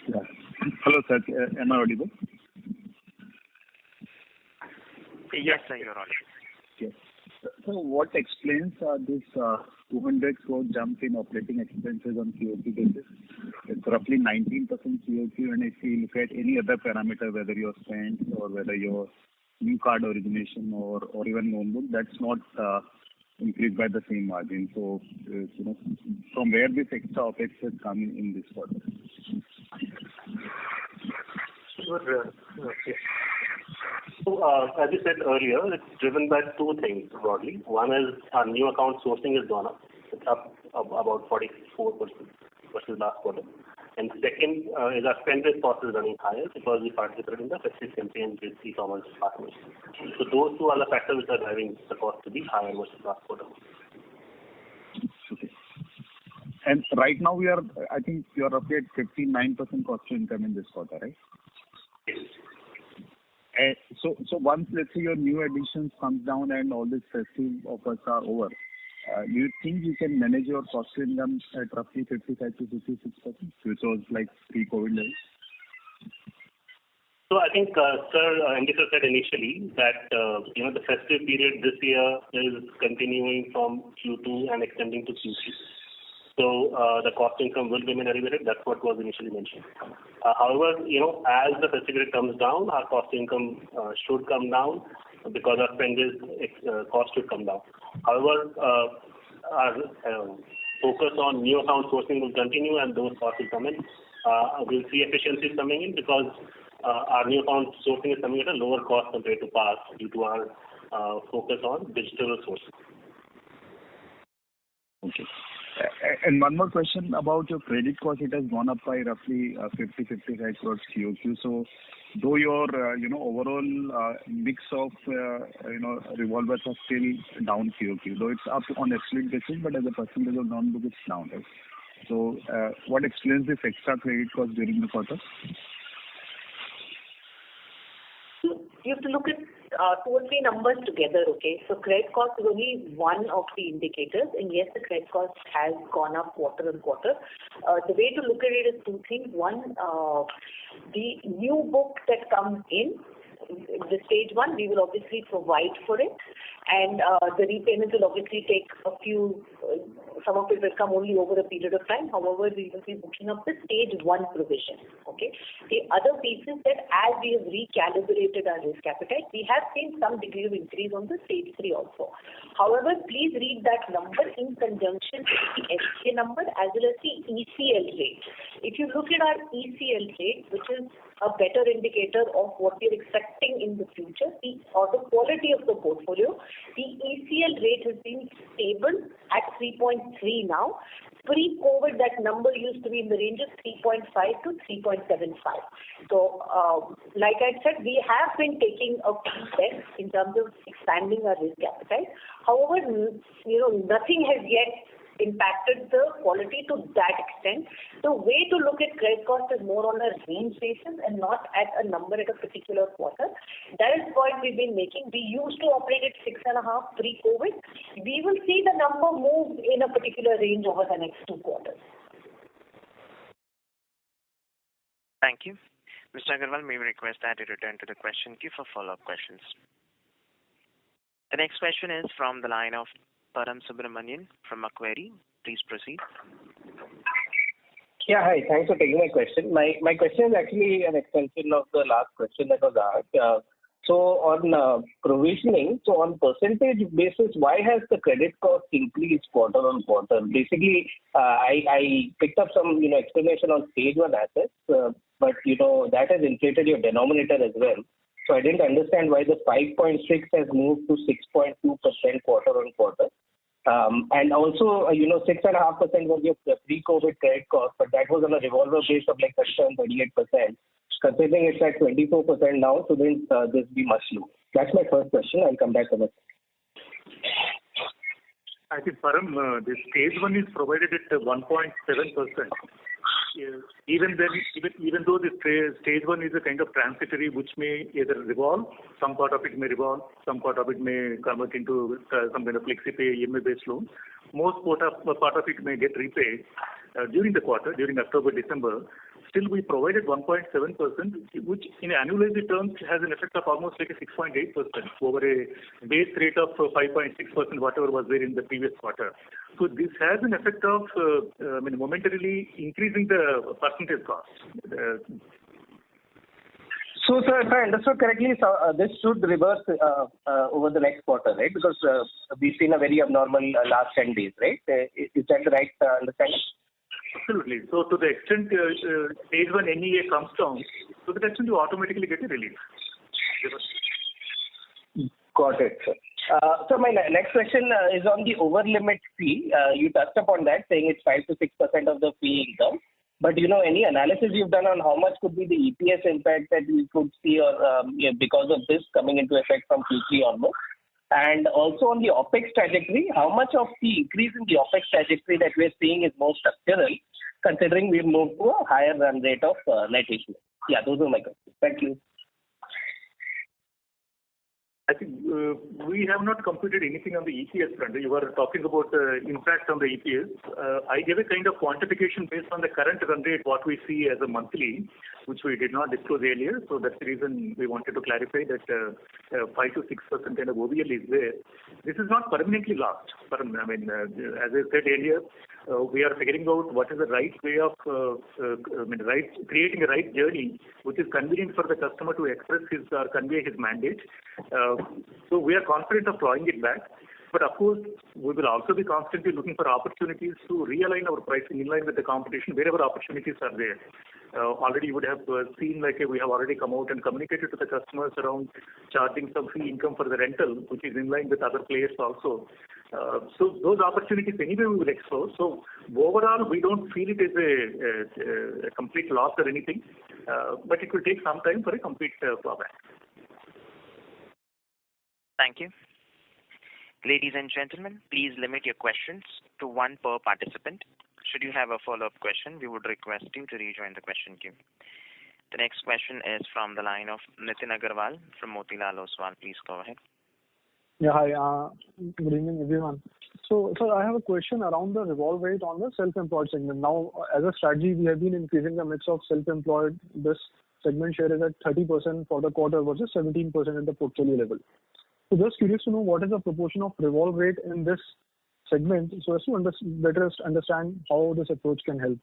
Yeah. Hello, sir. Am I audible? Yes, sir, you're audible. Yes. So what explains this 200 crore jump in operating expenses on QOQ basis? It's roughly 19% QOQ, and if you look at any other parameter, whether your spend or whether your new card origination or even loan book, that's not increased by the same margin. So, from where this extra OPEX has come in this quarter? Sure. Okay. So, as you said earlier, it's driven by two things broadly. One is our new account sourcing has gone up. It's up about 44% versus last quarter. And second is our spend-based cost is running higher because we participated in the festive campaign with e-commerce partners. So those two are the factors which are driving the cost to be higher versus last quarter. Okay. And right now I think you are roughly at 59% cost to income in this quarter, right? Yes. And so once, let's say, your new additions comes down and all these festive offers are over, do you think you can manage your cost to income at roughly 55 to 56%, which was like pre-COVID levels? So I think, sir, MD sir said initially that the festive period this year is continuing from Q2 and extending to Q3. So the cost income will remain elevated. That's what was initially mentioned. However, as the festive period comes down, our cost income should come down because our cost should come down. However, our focus on new account sourcing will continue and those costs will come in. We'll see efficiencies coming in because our new account sourcing is coming at a lower cost compared to past due to our focus on digital sourcing. Okay. And one more question about your credit cost. It has gone up by roughly 50-55 crores QOQ. So, though your overall mix of revolvers are still down QOQ, though it's up on absolute basis, but as a percentage of non-book it's down, right? So, what explains this extra credit cost during the quarter? You have to look at 2 or 3 numbers together, okay? So credit cost is only one of the indicators, and yes, the credit cost has gone up quarter on quarter. The way to look at it is 2 things. One, the new book that comes in, the stage 1, we will obviously provide for it, and the repayments will obviously take some of it will come only over a period of time. However, we will be booking up the stage 1 provision. Okay. The other piece is that as we have recalibrated our risk appetite, we have seen some degree of increase on the stage 3 also. However, please read that number in conjunction with the SBI number as well as the ECL rate. If you look at our ECL rate, which is a better indicator of what we are expecting in the future, or the quality of the portfolio, the ECL rate has been stable at 3.3 now. Pre-COVID, that number used to be in the range of 3.5 to 3.75. So, like I said, we have been taking a few steps in terms of expanding our risk appetite. However, nothing has yet impacted the quality to that extent. The way to look at credit cost is more on a range basis and not at a number at a particular quarter. That is what we've been making. We used to operate at 6.5 pre-COVID. We will see the number move in a particular range over the next 2 quarters. Thank you. Mr. Agarwal, may we request that you return to the question queue for follow-up questions. The next question is from the line of Param Subramanian from Macquarie. Please proceed. Yeah, hi. Thanks for taking my question. My question is actually an extension of the last question that was asked. So on provisioning, so on percentage basis, why has the credit cost increased quarter on quarter? Basically, I picked up some explanation on stage one assets, but that has inflated your denominator as well. So I didn't understand why the 5.6 has moved to 6.2% quarter on quarter. And also, 6.5% was your pre-COVID credit cost, but that was on a revolver base of like 37-38%. Considering it's at 24% now, so then this be much lower. That's my first question. I'll come back to that. I think, Param, the stage one is provided at 1.7%. Even though the stage one is a kind of transitory, which may either revolve, some part of it may revolve, some part of it may convert into some kind of flexi-pay EMI-based loan. Most part of it may get repaid during the quarter, during October, December. Still, we provided 1.7%, which in annualized terms has an effect of almost like a 6.8% over a base rate of 5.6%, whatever was there in the previous quarter. So this has an effect of momentarily increasing the percentage cost. So, sir, if I understood correctly, this should reverse over the next quarter, right? Because we've seen a very abnormal last 10 days, right? Is that the right understanding? Absolutely. So to the extent stage one NEA comes down, to that extent you automatically get a relief. Got it, sir. So my next question is on the over limit fee. You touched upon that, saying it's 5 to 6% of the fee income. But any analysis you've done on how much could be the EPS impact that we could see or because of this coming into effect from Q3 onwards? And also on the OPEX trajectory, how much of the increase in the OPEX trajectory that we're seeing is more structural, considering we've moved to a higher run rate of net issue? Yeah, those are my questions. Thank you. I think we have not computed anything on the EPS front. You were talking about impact on the EPS. I gave a kind of quantification based on the current run rate, what we see as a monthly, which we did not disclose earlier. So that's the reason we wanted to clarify that 5 to 6% kind of OVL is there. This is not permanently lost. I mean, as I said earlier, we are figuring out what is the right way of creating a right journey, which is convenient for the customer to express his or convey his mandate. So we are confident of drawing it back. But of course, we will also be constantly looking for opportunities to realign our pricing in line with the competition wherever opportunities are there. Already you would have seen like we have already come out and communicated to the customers around charging some fee income for the rental, which is in line with other players also. So those opportunities anyway we will explore. So overall, we don't feel it is a complete loss or anything, but it will take some time for a complete clawback. Thank you. Ladies and gentlemen, please limit your questions to one per participant. Should you have a follow-up question, we would request you to rejoin the question queue. The next question is from the line of Nitin Agarwal from Motilal Oswal. Please go ahead. Yeah, hi. Good evening, everyone. So I have a question around the revolve rate on the self-employed segment. Now, as a strategy, we have been increasing the mix of self-employed. This segment share is at 30% for the quarter versus 17% at the portfolio level. So just curious to know what is the proportion of revolve rate in this segment, so as to better understand how this approach can help.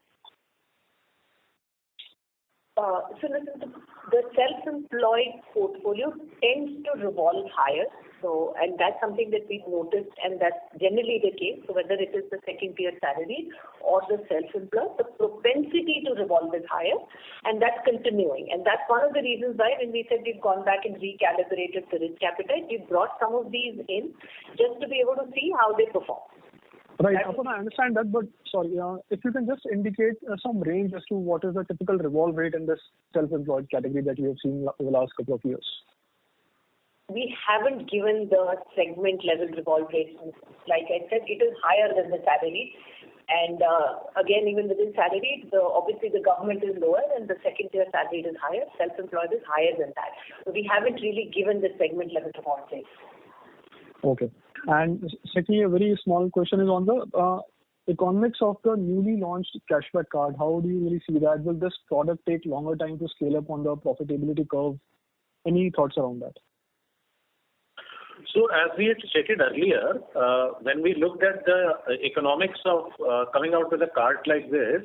So the self-employed portfolio tends to revolve higher. So, and that's something that we've noticed, and that's generally the case. So whether it is the second-tier salary or the self-employed, the propensity to revolve is higher, and that's continuing. And that's one of the reasons why when we said we've gone back and recalibrated the risk appetite, we brought some of these in just to be able to see how they perform. Right. I understand that, but sorry, if you can just indicate some range as to what is the typical revolve rate in this self-employed category that you have seen over the last couple of years. We haven't given the segment level revolve rate. Like I said, it is higher than the salary. And again, even within salary, obviously the government is lower and the second tier salary is higher. Self-employed is higher than that. So we haven't really given the segment level revolve rate. Okay. And secondly, a very small question is on the economics of the newly launched cashback card, how do you really see that? Will this product take longer time to scale up on the profitability curve? Any thoughts around that? So as we had stated earlier, when we looked at the economics of coming out with a card like this,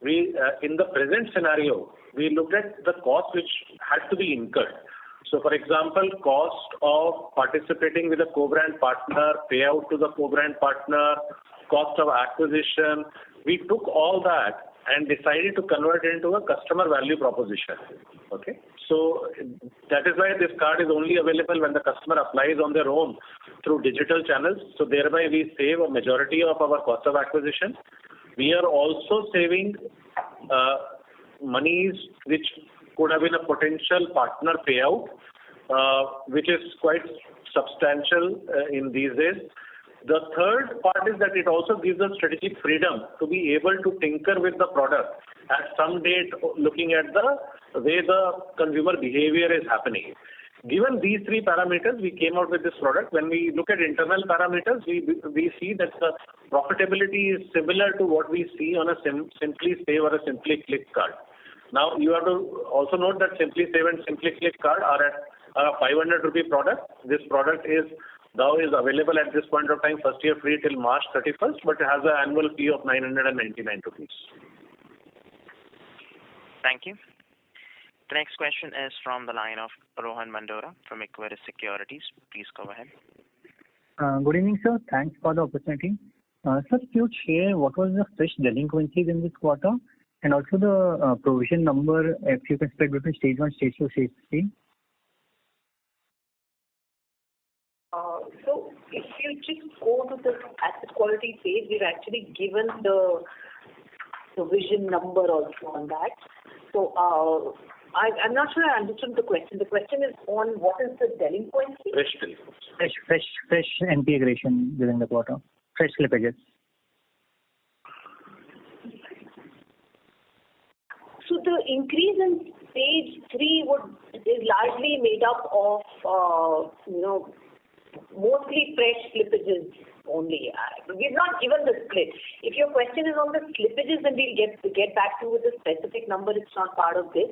we in the present scenario, we looked at the cost which had to be incurred. So for example, cost of participating with a co-brand partner, payout to the co-brand partner, cost of acquisition, we took all that and decided to convert it into a customer value proposition. Okay, so that is why this card is only available when the customer applies on their own through digital channels. So thereby we save a majority of our cost of acquisition. We are also saving monies which could have been a potential partner payout, which is quite substantial in these days. The third part is that it also gives us strategic freedom to be able to tinker with the product at some date, looking at the way the consumer behavior is happening. Given these three parameters, we came out with this product. When we look at internal parameters, we see that the profitability is similar to what we see on a Simply Save or a Simply Click card. Now, you have to also note that Simply Save and Simply Click card are at a 500 rupee product. This product is available at this point of time, first year free till March 31st, but it has an annual fee of 999 rupees. Thank you. The next question is from the line of Rohan Mandora from Equirus Securities. Please go ahead. Good evening, sir. Thanks for the opportunity. Sir, could you share what was the fresh delinquencies in this quarter, and also the provision number, if you can split between stage 1, stage 2, stage 3? So if you just go to the asset quality page, we've actually given the provision number also on that. So I'm not sure I understood the question. The question is on what is the delinquency? Fresh NPA aggregation during the quarter. Fresh slippages. So the increase in stage 3 is largely made up of mostly fresh slippages only. We've not given the split. If your question is on the slippages, then we'll get back to you with a specific number. It's not part of this.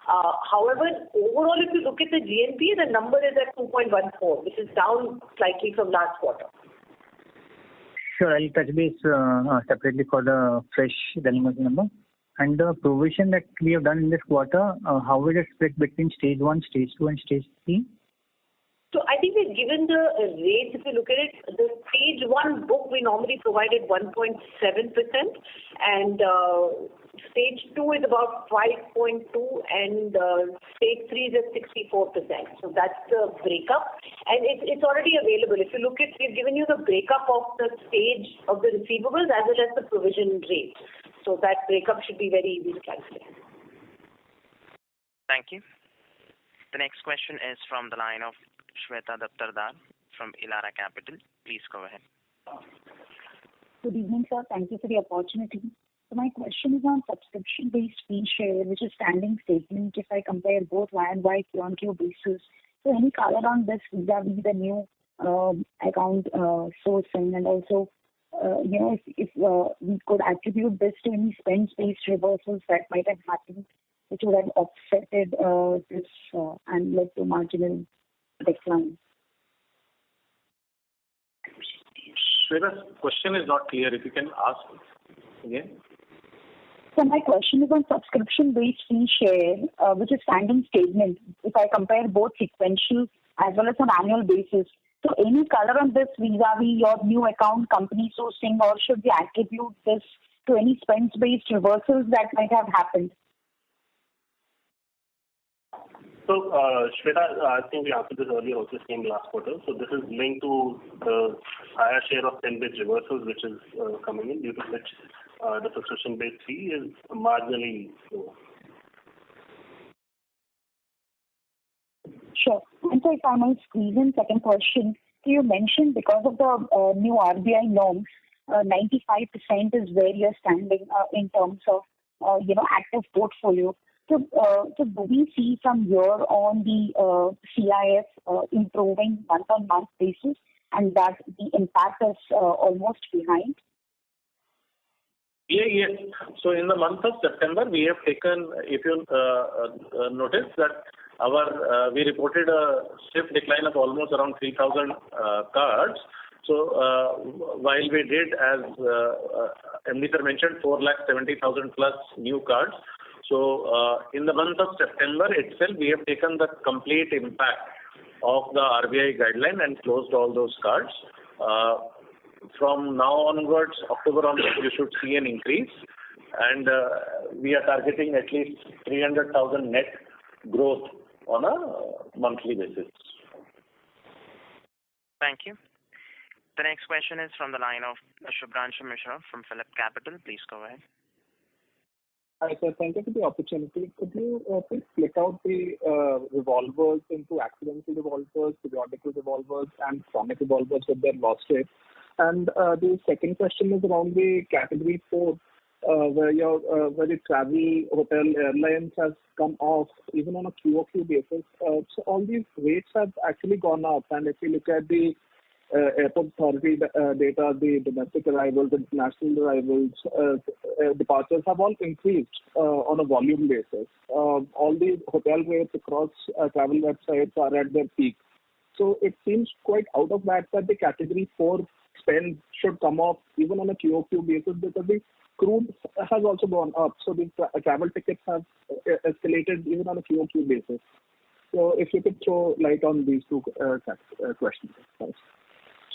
However, overall, if you look at the GNPA, the number is at 2.14, which is down slightly from last quarter. Sure, I'll touch base separately for the fresh delinquency number. And the provision that we have done in this quarter, how is it split between stage 1, stage 2, and stage 3? So I think we've given the rates. If you look at it, the stage 1 book, we normally provided 1.7%, and stage 2 is about 5.2%, and stage 3 is at 64%. So that's the breakup, and it's already available. If you look at, we've given you the breakup of the stage of the receivables as well as the provision rate. So that breakup should be very easy to calculate. Thank you. The next question is from the line of Shweta Daptardar from Elara Capital. Please go ahead. Good evening, sir. Thank you for the opportunity. So my question is on subscription-based fee share, which is standing statement if I compare both Y and Y Q-on-Q basis. So any color on this vis-a-vis the new account sourcing, and also if we could attribute this to any spend-based reversals that might have happened, which would have offsetted this and led to marginal decline. Shweta's question is not clear. If you can ask again. So my question is on subscription-based fee share, which is standing statement if I compare both sequential as well as on annual basis. So any color on this vis-a-vis your new account company sourcing, or should we attribute this to any spend-based reversals that might have happened? So, Shweta, I think we answered this earlier, also same last quarter. So this is linked to the higher share of 10-based reversals, which is coming in, due to which the subscription-based fee is marginally lower. Sure. And so if I might squeeze in second question, so you mentioned because of the new RBI norms, 95% is where you're standing in terms of active portfolio. So do we see from here on the CIF improving month-on-month basis, and that the impact is almost behind? Yes. So in the month of September, we have taken, if you notice that we reported a swift decline of almost around 3,000 cards. So while we did, as MD sir mentioned, 4,70,000 plus new cards. So in the month of September itself, we have taken the complete impact of the RBI guideline and closed all those cards. From now onwards, October onwards, you should see an increase, and we are targeting at least 300,000 net growth on a monthly basis. Thank you. The next question is from the line of Shubhranshu Mishra from Phillip Capital. Please go ahead. Hi, sir. Thank you for the opportunity. Could you please split out the revolvers into accidental revolvers, periodical revolvers, and chronic revolvers with their loss rate? And the second question is around the category 4, where the travel, hotel, airlines has come off even on a QOQ basis. So all these rates have actually gone up. And if you look at the airport authority data, the domestic arrivals, international arrivals, departures have all increased on a volume basis. All the hotel rates across travel websites are at their peak. So it seems quite out of whack that the category 4 spend should come off even on a QOQ basis, because the crude has also gone up. So the travel tickets have escalated even on a QOQ basis. So if you could throw light on these two questions. Thanks.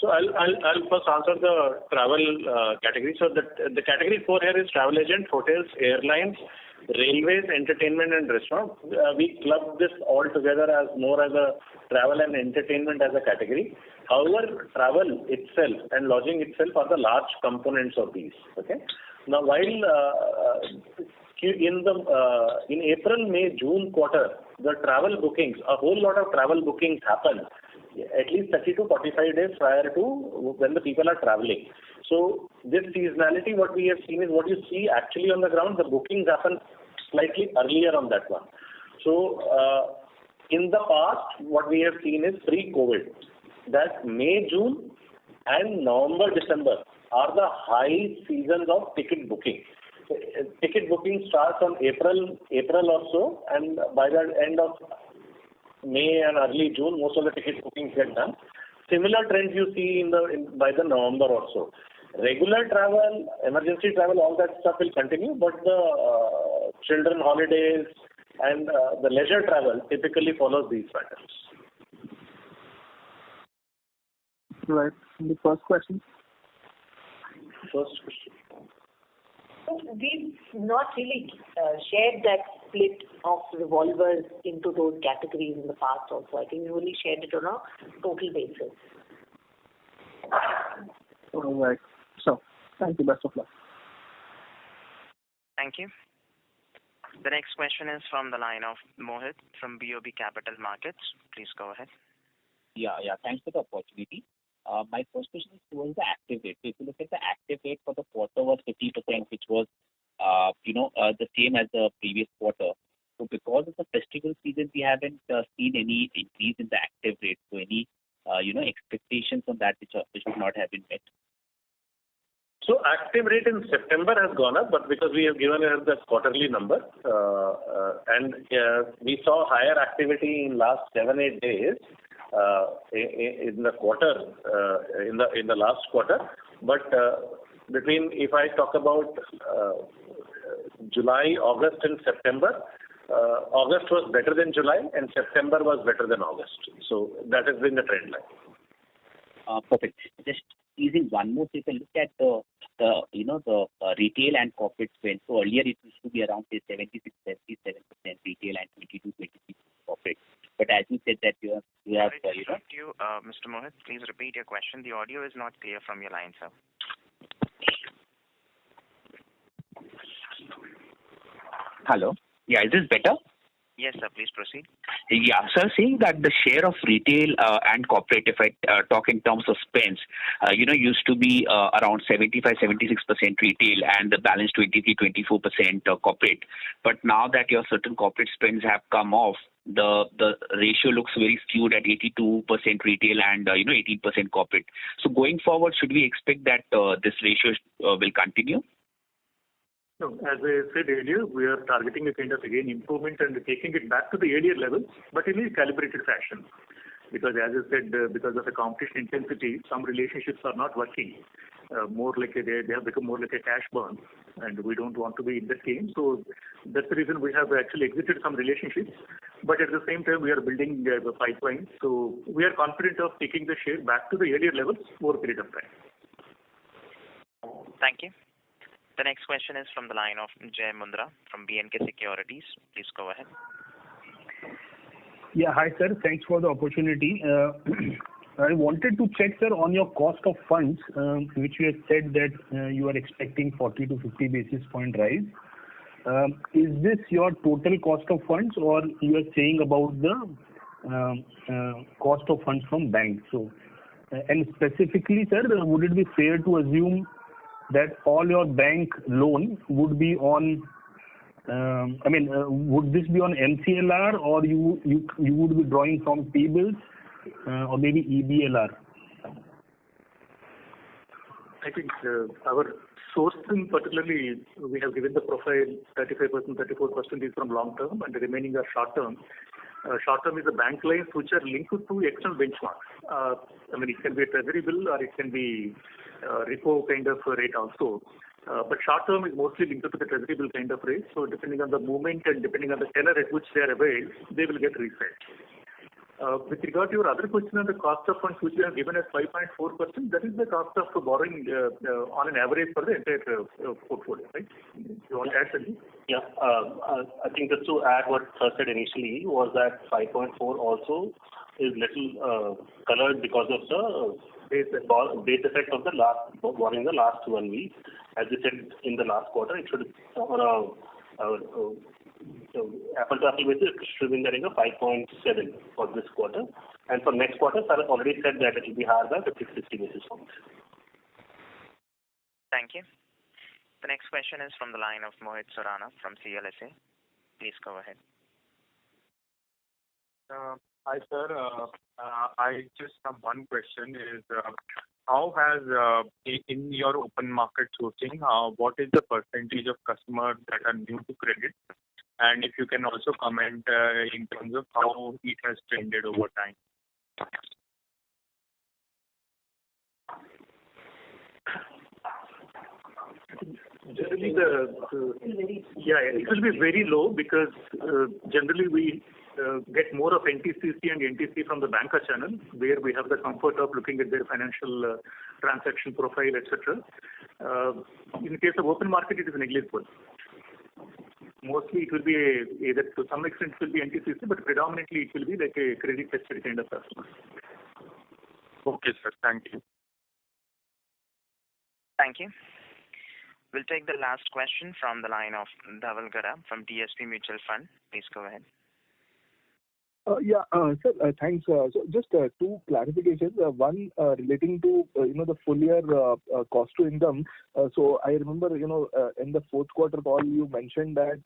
So I'll first answer the travel category. So the category 4 here is travel agent, hotels, airlines, railways, entertainment and restaurant. We club this all together as more as a travel and entertainment as a category. However, travel itself and lodging itself are the large components of these. Okay. Now, while in April, May, June quarter, the travel bookings, a whole lot of travel bookings happen at least 30 to 45 days prior to when the people are traveling. So this seasonality, what we have seen is what you see actually on the ground. The bookings happen slightly earlier on that one. So in the past, what we have seen is pre-COVID, that May, June and November, December are the high seasons of ticket booking. So, ticket booking starts on April or so, and by the end of May and early June, most of the ticket bookings get done. Similar trends you see by the November or so. Regular travel, emergency travel, all that stuff will continue, but the children holidays and the leisure travel typically follows these patterns. Right. The first question. We've not really shared that split of revolvers into those categories in the past also. I think we only shared it on a total basis. All right. So, thank you. Best of luck. Thank you. The next question is from the line of Mohit from BOB Capital Markets. Please go ahead. Yeah. Thanks for the opportunity. My first question is towards the active rate. So if you look at the active rate for the quarter was 50%, which was, the same as the previous quarter. So because of the festival season, we haven't seen any increase in the active rate. So any, expectations on that which would not have been met. So active rate in September has gone up, but because we have given it the quarterly number, and we saw higher activity in last 7-8 days. In the quarter, in the last quarter, but if I talk about July, August, and September, August was better than July, and September was better than August. So that has been the trend line. Perfect. Just using one more, so you can look at the retail and corporate spend. So earlier it used to be around say 76-77% retail and 22-23% corporate. But as you said that you have Mr. Mohit, please repeat your question. The audio is not clear from your line, sir. Hello. Yeah, is this better? Yes, sir. Please proceed. Yeah, sir, saying that the share of retail and corporate, if I talk in terms of spends, used to be around 75-76% retail and the balance 23-24% corporate. But now that your certain corporate spends have come off, the ratio looks very skewed at 82% retail and 18% corporate. So going forward, should we expect that this ratio will continue? No, as I said earlier, we are targeting a kind of, again, improvement and taking it back to the earlier levels, but in a calibrated fashion. Because as I said, because of the competition intensity, some relationships are not working. More like they have become more like a cash burn, and we don't want to be in that game. So that's the reason we have actually exited some relationships. But at the same time, we are building the pipeline. So we are confident of taking the share back to the earlier levels over a period of time. Thank you. The next question is from the line of Jay Mundra from B&K Securities. Please go ahead. Yeah, hi sir. Thanks for the opportunity. I wanted to check, sir, on your cost of funds, which you had said that you are expecting 40 to 50 basis point rise. Is this your total cost of funds, or you are saying about the cost of funds from banks? So, and specifically, sir, would it be fair to assume that all your bank loan would be on, would this be on MCLR, or you would be drawing from T-bills, or maybe EBLR? I think our sourcing, particularly, we have given the profile 35%, 34% is from long term, and the remaining are short term. Short term is the bank lines which are linked to external benchmarks. It can be a treasury bill or it can be repo kind of rate also. But short term is mostly linked to the treasury bill kind of rate. So depending on the movement and depending on the tenor at which they are availed, they will get reset. With regard to your other question on the cost of funds, which we have given as 5.4%, that is the cost of borrowing on an average for the entire portfolio, right? You want to add something? Yeah. I think just to add what Sir said initially was that 5.4 also is little colored because of the base effect of the borrowing the last 1 week. As we said in the last quarter, it should apple to apple basis, it should be in the range of 5.7 for this quarter. And for next quarter, Sir has already said that it will be higher by 50-60 basis points. Thank you. The next question is from the line of Mohit Surana from CLSA. Please go ahead. Hi, sir. I just have one question is, how has, in your open market sourcing, what is the percentage of customers that are new to credit? And if you can also comment in terms of how it has trended over time. Generally, it will be very low because generally we get more of NTCC and NTC from the banker channel, where we have the comfort of looking at their financial transaction profile, etc. In the case of open market, it is negligible. Mostly it will be either to some extent it will be NTCC, but predominantly it will be like a credit tested kind of customer. Okay, sir. Thank you. Thank you. We'll take the last question from the line of Dhaval Gada from DSP Mutual Fund. Please go ahead. Sir, thanks. So just two clarifications. One relating to the full year cost to income. So I remember in the fourth quarter call you mentioned that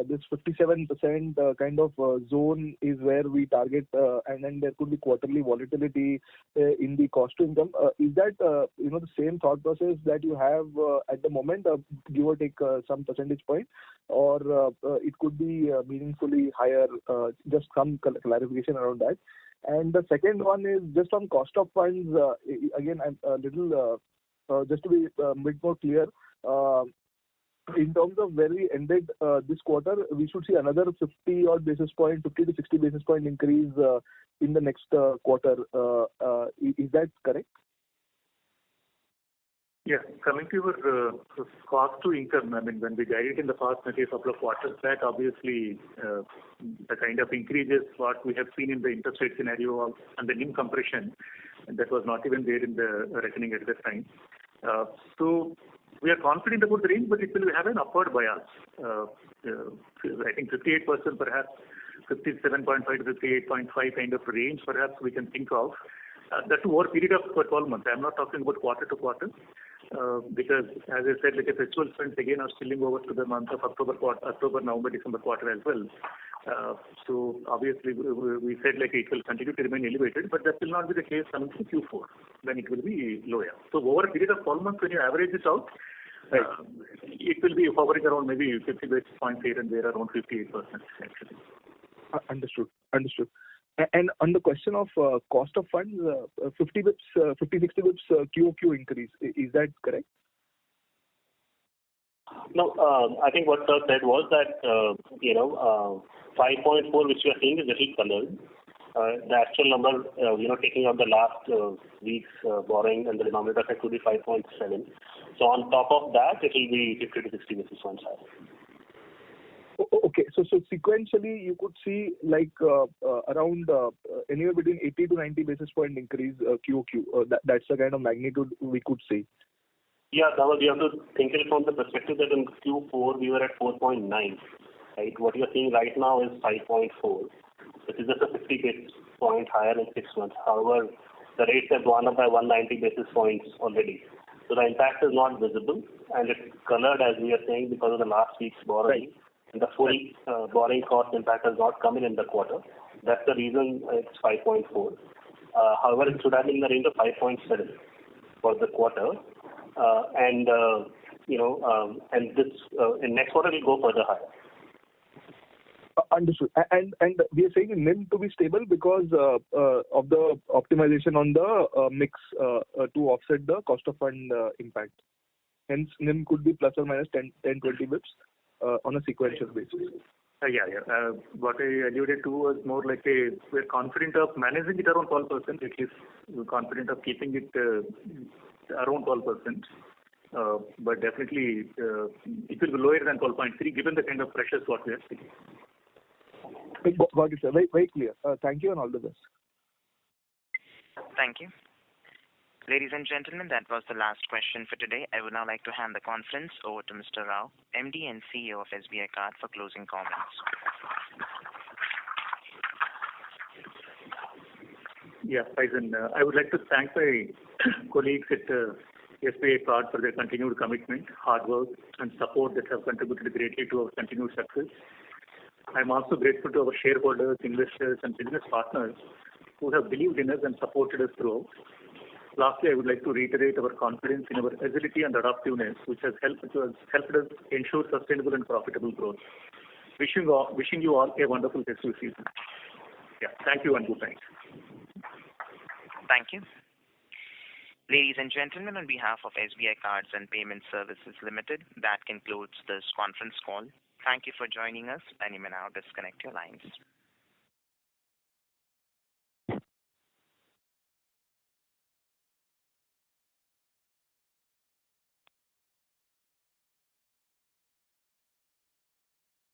this 57% kind of zone is where we target, and then there could be quarterly volatility in the cost to income. Is that the same thought process that you have at the moment, give or take some percentage point, or it could be meaningfully higher? Just some clarification around that. And the second one is just on cost of funds. Again, I'm a little just to be a bit more clear. In terms of where we ended this quarter, we should see another 50 odd basis point, 50 to 60 basis point increase in the next quarter. Is that correct? Yeah. Coming to your cost to income, when we guided in the past, maybe a couple of quarters back, obviously the kind of increases what we have seen in the interest rate scenario and the NIM compression, that was not even there in the reckoning at that time. So we are confident about the range, but it will have an upward bias. I think 58% perhaps, 57.5 to 58.5 kind of range perhaps we can think of. That's over a period of 12 months. I'm not talking about quarter to quarter. Because as I said, like a festival spends again are spilling over to the month of October, November, December quarter as well. So obviously we said like it will continue to remain elevated, but that will not be the case coming to Q4 when it will be lower. So over a period of 12 months, when you average it out, It will be hovering around maybe 50 basis points here and there, around 58% actually. Understood. And on the question of cost of funds, 50 bips, 60 bips QOQ increase, is that correct? No, I think what sir said was that 5.4 which we are seeing is little colored. The actual number, taking out the last week's borrowing and the denominator effect would be 5.7. So on top of that, it will be 50 to 60 basis points higher. Okay, so sequentially you could see like around anywhere between 80 to 90 basis point increase QOQ. That's the kind of magnitude we could see. Yeah, Dhaval, we have to think it from the perspective that in Q4 we were at 4.9, right? What you're seeing right now is 5.4, which is just a 50 basis point higher in 6 months. However, the rates have gone up by 190 basis points already. So the impact is not visible and it's colored as we are saying because of the last week's borrowing. Right. And the full borrowing cost impact has not come in the quarter. That's the reason it's 5.4. However, it should have been in the range of 5.7 for the quarter. And this in next quarter will go further higher. Understood. And we are saying NIM to be stable because of the optimization on the mix to offset the cost of fund impact. Hence, NIM could be plus or minus 10-20 bips on a sequential basis. What I alluded to was more like we're confident of managing it around 12%. At least we're confident of keeping it around 12%. But definitely it will be lower than 12.3 given the kind of pressures what we are seeing. Got it, sir. Very, very clear. Thank you and all the best. Thank you. Ladies and gentlemen, that was the last question for today. I would now like to hand the conference over to Mr. Rao, MD and CEO of SBI Card, for closing comments. Yeah, Faizan, I would like to thank my colleagues at SBI Card for their continued commitment, hard work, and support that have contributed greatly to our continued success. I'm also grateful to our shareholders, investors, and business partners who have believed in us and supported us throughout. Lastly, I would like to reiterate our confidence in our agility and adaptiveness, which has helped us ensure sustainable and profitable growth. Wishing you all a wonderful festive season. Yeah, thank you and good night. Thank you. Ladies and gentlemen, on behalf of SBI Cards and Payment Services Limited, that concludes this conference call. Thank you for joining us, and you may now disconnect your lines.